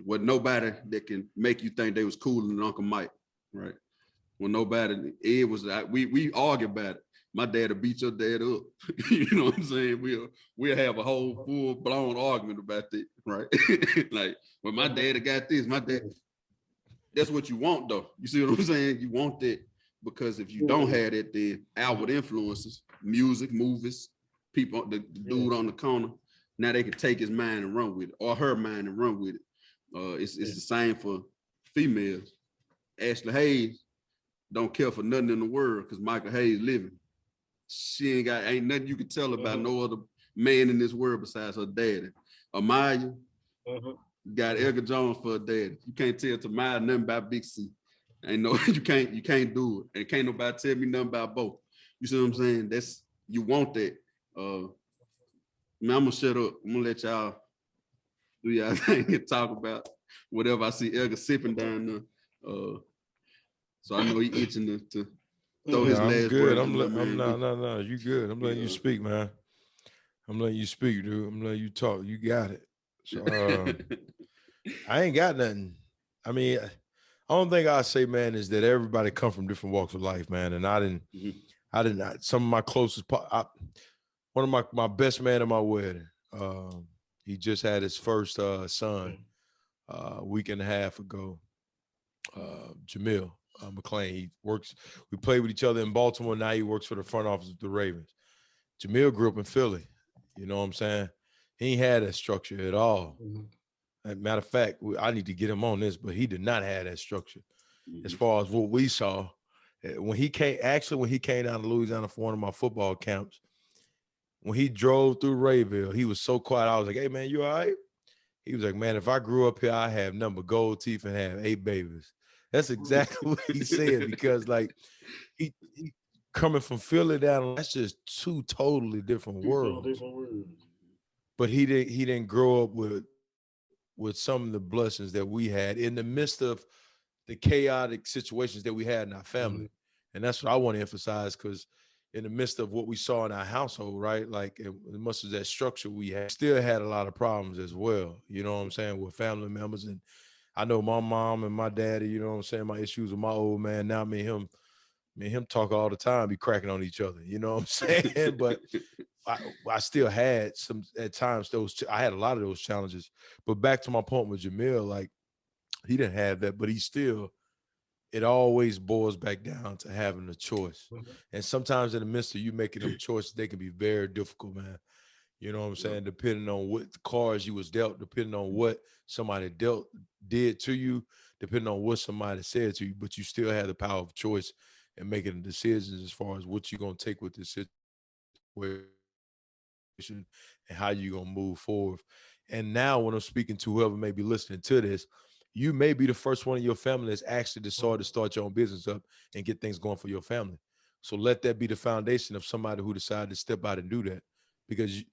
with nobody that can make you think they was cooler than Uncle Mike, right? When nobody, Ed was, we argue about it. My dad will beat your dad up. You know what I'm saying? We'll have a whole full blown argument about that, right? Like, when my dad got this, that's what you want though. You see what I'm saying? You want that, because if you don't have that, the outward influences, music, movies, people, the dude on the corner, now they can take his mind and run with it, or her mind and run with it. It's the same for females. Ashley Hayes don't care for nothing in the world because Michael Hayes living. She ain't nothing you can tell about no other man in this world besides her daddy. Amaya got Edgar Jones for a daddy. You can't tell Tamaya nothing about Big C. Ain't no, you can't do it. And can't nobody tell me nothing about both. You see what I'm saying? You want that. Man, I'm gonna shut up. I'm gonna let y'all do y'all thing and talk about whatever I see Edgar sipping down there. So I know he itching to throw his last good. words. No, you good. I'm letting you speak, man. I'm letting you speak, dude. I'm letting you talk. You got it. So I ain't got nothing. I mean, I don't think I say, man, is that everybody come from different walks of life, man. And I didn't. Some of my closest, one of my best man at my wedding. He just had his first son a week and a half ago. Jamil McClain. He works. We played with each other in Baltimore. Now he works for the front office of the Ravens. Jamil grew up in Philly. You know what I'm saying? He ain't had that structure at all. Matter of fact, I need to get him on this, but he did not have that structure. As far as what we saw, when he came down to Louisiana for one of my football camps, when he drove through Rayville, he was so quiet. I was like, "Hey man, you all right?" He was like, "Man, if I grew up here, I have nothing but gold teeth and have 8 babies." That's exactly what he said, because like he coming from Philly down, that's just 2 totally different worlds. But he didn't grow up with some of the blessings that we had in the midst of the chaotic situations that we had in our family. And that's what I want to emphasize, because in the midst of what we saw in our household, right? Like as much as that structure we had, still had a lot of problems as well. You know what I'm saying? With family members. And I know my mom and my daddy, you know what I'm saying? My issues with my old man. Now me and him talk all the time, be cracking on each other. You know what I'm saying? But I still had some, at times, I had a lot of those challenges. But back to my point with Jamil, like he didn't have that, but it always boils back down to having a choice. And sometimes in the midst of you making them choices, they can be very difficult, man. You know what I'm saying? Depending on what cards you was dealt, depending on what somebody did to you, depending on what somebody said to you, but you still have the power of choice and making decisions as far as what you're gonna take with this situation and how you're gonna move forward. And now when I'm speaking to whoever may be listening to this, you may be the first one in your family that's actually decided to start your own business up and get things going for your family. So let that be the foundation of somebody who decided to step out and do that. Because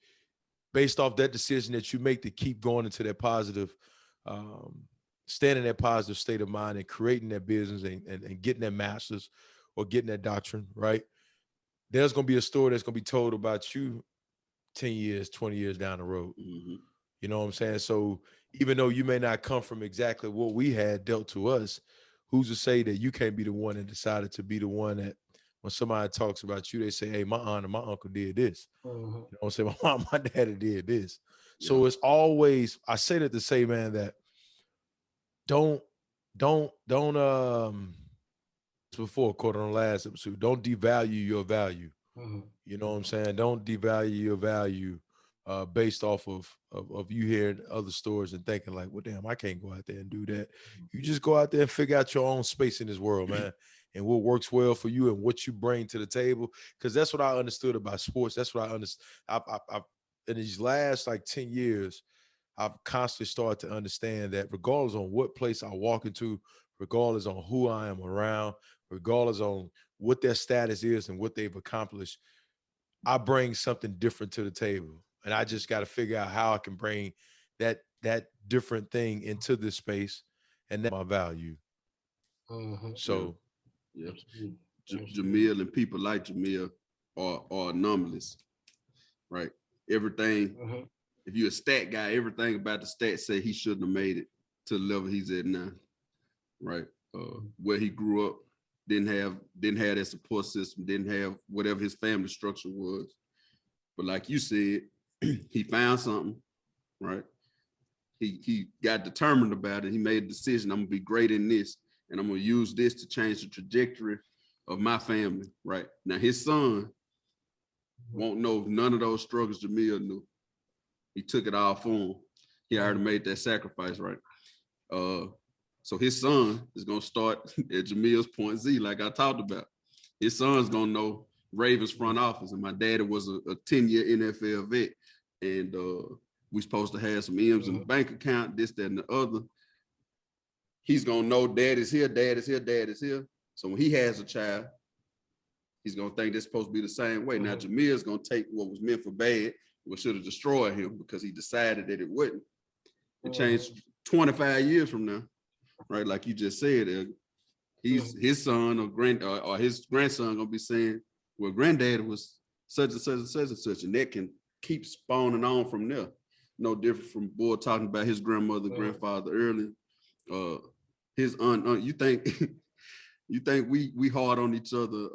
based off that decision that you make to keep going into that positive, staying in that positive state of mind and creating that business and getting that master's or getting that doctrine, right? There's going to be a story that's going to be told about you 10 years, 20 years down the road. Mm-hmm. You know what I'm saying? So even though you may not come from exactly what we had dealt to us, who's to say that you can't be the one that decided to be the one that when somebody talks about you, they say, hey, my aunt and my uncle did this. You know what I'm saying? My mom, my daddy did this. So it's always, I say that to say, man, that don't before quote on the last episode, don't devalue your value. You know what I'm saying? Don't devalue your value based off of you hearing other stories and thinking like, well, damn, I can't go out there and do that. You just go out there and figure out your own space in this world, man, and what works well for you and what you bring to the table. Because that's what I understood about sports. That's what I understood. I've in these last like 10 years, I've constantly started to understand that regardless on what place I walk into, regardless on who I am around, regardless on what their status is and what they've accomplished, I bring something different to the table. And I just got to figure out how I can bring that different thing into this space and that's my value. So Jamil and people like Jamil are anomalies, right? Everything, if you're a stat guy, everything about the stats say he shouldn't have made it to the level he's at now, right? Where he grew up, didn't have that support system, didn't have whatever his family structure was. But like you said, he found something, right? He got determined about it. He made a decision, I'm gonna be great in this, and I'm gonna use this to change the trajectory of my family, right? Now his son won't know none of those struggles Jamil knew. He took it all for him. He already made that sacrifice, right? So his son is gonna start at Jamil's point Z, like I talked about. His son's gonna know Ravens front office, and my daddy was a 10-year NFL vet, and we supposed to have some M's in the bank account, this, that, and the other. He's gonna know dad is here, dad is here, dad is here. So when he has a child, he's gonna think it's supposed to be the same way. Now Jamil's gonna take what was meant for bad, what should have destroyed him because he decided that it wouldn't. It changed 25 years from now, right? Like you just said, his son or his grandson gonna be saying, well, granddad was such and such and such and such, and that can keep spawning on from there. No different from boy talking about his grandmother, grandfather earlier. His aunt, you think we hard on each other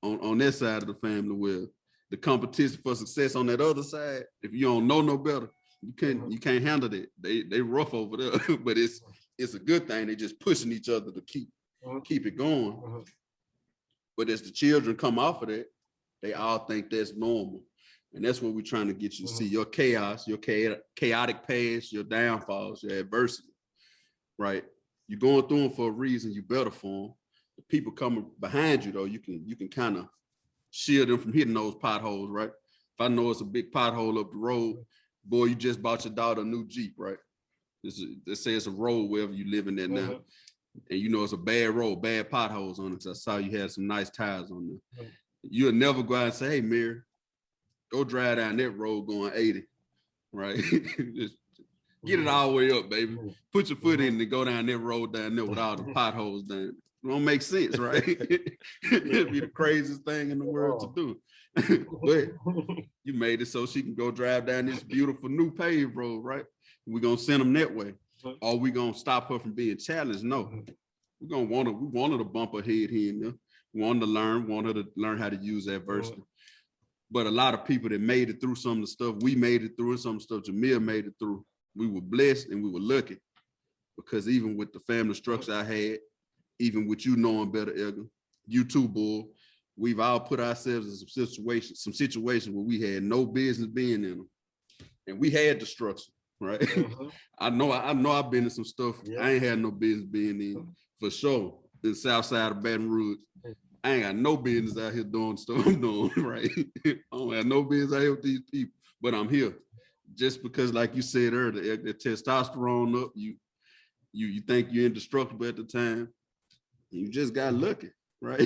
on that side of the family, where the competition for success on that other side, if you don't know no better, you can't handle that. They rough over there, but it's a good thing. They just pushing each other to keep it going. But as the children come off of that, they all think that's normal. And that's what we're trying to get you to see. Your chaos, your chaotic past, your downfalls, your adversity, right? You're going through them for a reason. You better for them. The people coming behind you, though, you can kind of shield them from hitting those potholes, right? If I know it's a big pothole up the road, boy, you just bought your daughter a new Jeep, right? Let's say it's a road wherever you live in there now. And you know it's a bad road, bad potholes on it. So I saw you had some nice tires on there. You'll never go out and say, hey, Mary, go drive down that road going 80, right? Just get it all the way up, baby. Put your foot in and go down that road down there with all the potholes down. It don't make sense, right? It'd be the craziest thing in the world to do. But you made it so she can go drive down this beautiful new paved road, right? We're gonna send them that way. Or we gonna stop her from being challenged? No. We want her to bump her head here and there. We want her to learn how to use adversity. But a lot of people that made it through some of the stuff we made it through, and some of the stuff Jamil made it through, we were blessed and we were lucky. Because even with the family structure I had, even with you knowing better, Edgar, you too, Bull, we've all put ourselves in some situations where we had no business being in them, and we had the structure, right? I know I've been in some stuff I ain't had no business being in, for sure. In the south side of Baton Rouge, I ain't got no business out here doing stuff I'm doing, right? I don't have no business out here with these people, but I'm here just because, like you said earlier, the testosterone up. You think you're indestructible at the time. You just got lucky, right?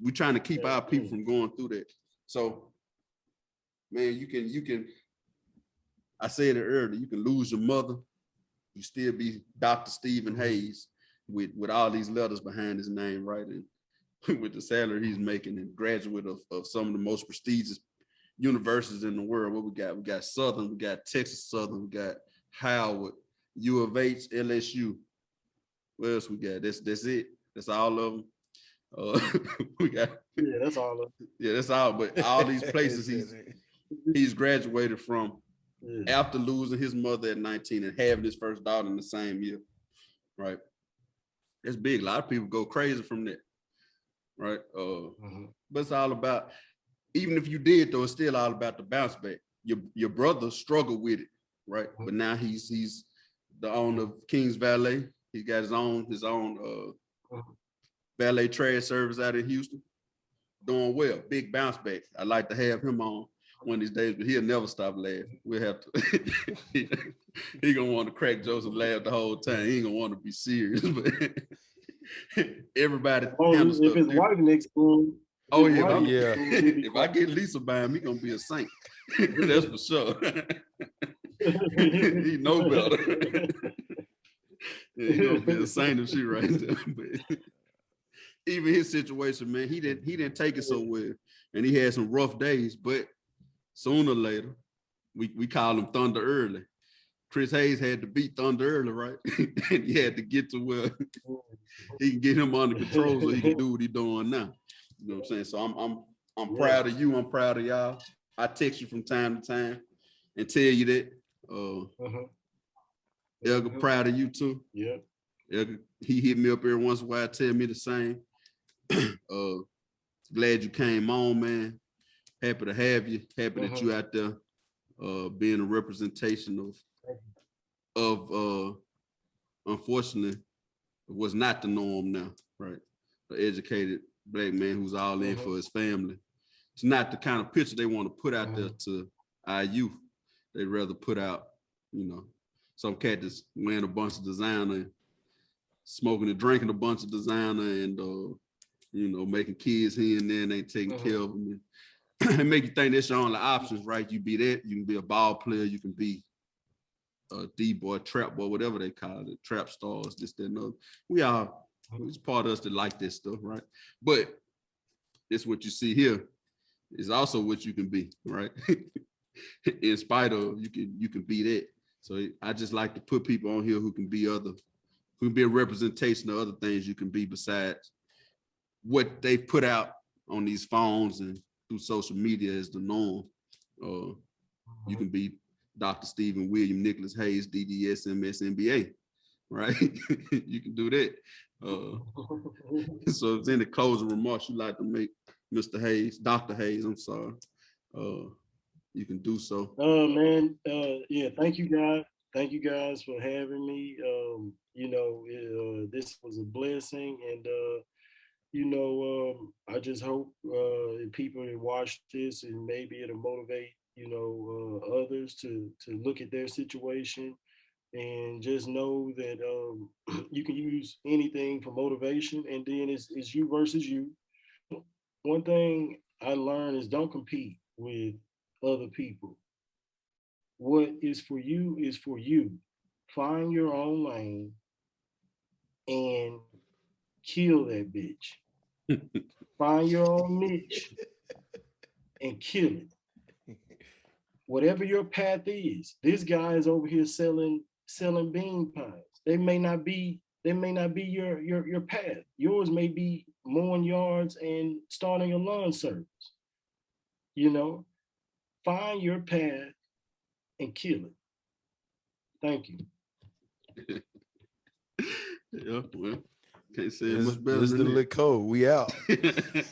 we trying to keep our people from going through that. So, man, you can. I said it earlier. You can lose your mother, you still be Dr. Stephen Hayes with all these letters behind his name, right? And with the salary he's making, and graduate of some of the most prestigious universities in the world. What we got Southern, we got Texas Southern, we got Howard, U of H, LSU. What else we got? That's it. That's all of them. We got that's all of them. Yeah, that's all. But all these places he's graduated from after losing his mother at 19 and having his first daughter in the same year, right? That's big. A lot of people go crazy from that, right? But it's all about, even if you did though, it's still all about the bounce back. Your brother struggled with it, right? But now he's the owner of King's Valet. He got his own valet trash service out in Houston, doing well. Big bounce back. I'd like to have him on one of these days, but he'll never stop laughing. We'll have to. He gonna want to crack jokes and laugh the whole time. He ain't gonna want to be serious, but everybody handles stuff. If his wife next to him. Oh yeah, if I get Lisa by him, he gonna be a saint. That's for sure. He know better. Yeah, he gonna be a saint if she right there. But even his situation, man, he didn't take it so well, and he had some rough days. But sooner or later, we call him Thunder Early. Chris Hayes had to beat Thunder Early, right? And he had to get to where he can get him under control so he can do what he's doing now. You know what I'm saying? So I'm proud of you. I'm proud of y'all. I text you from time to time and tell you that. Elga, proud of you too. Yeah. Elga, he hit me up every once in a while, tell me the same. Glad you came on, man. Happy to have you. Happy that you out there being a representation of unfortunately was not the norm now, right? An educated Black man who's all in for his family. It's not the kind of picture they want to put out there to our youth. They'd rather put out, some cat that's wearing a bunch of designer, smoking and drinking a bunch of designer, and making kids here and there and ain't taking care of them. And make you think that's your only options, right? You be that, you can be a ball player, you can be a D-boy, trap boy, whatever they call it, trap stars, this, that, and other. It's part of us that like this stuff, right? But it's what you see here is also what you can be, right? In spite of, you can be that. So I just like to put people on here who can be a representation of other things you can be besides what they put out on these phones and through social media is the norm. You can be Dr. Stephen William Nicholas Hayes, DDS, MS, MBA, right? You can do that. So if there's any closing remarks you'd like to make, Mr. Hayes, Dr. Hayes, I'm sorry, you can do so. Man, thank you guys. Thank you guys for having me. This was a blessing, and I just hope people that watch this and maybe it'll motivate, others to look at their situation and just know that you can use anything for motivation, and then it's you versus you. One thing I learned is don't compete with other people. What is for you is for you. Find your own lane and kill that bitch. Find your own niche and kill it. Whatever your path is, this guy is over here selling bean pies. They may not be your path. Yours may be mowing yards and starting a lawn service. Find your path and kill it. Thank you. Yeah, well, Can't say it This much better is the than L.I.T Code. We out. that.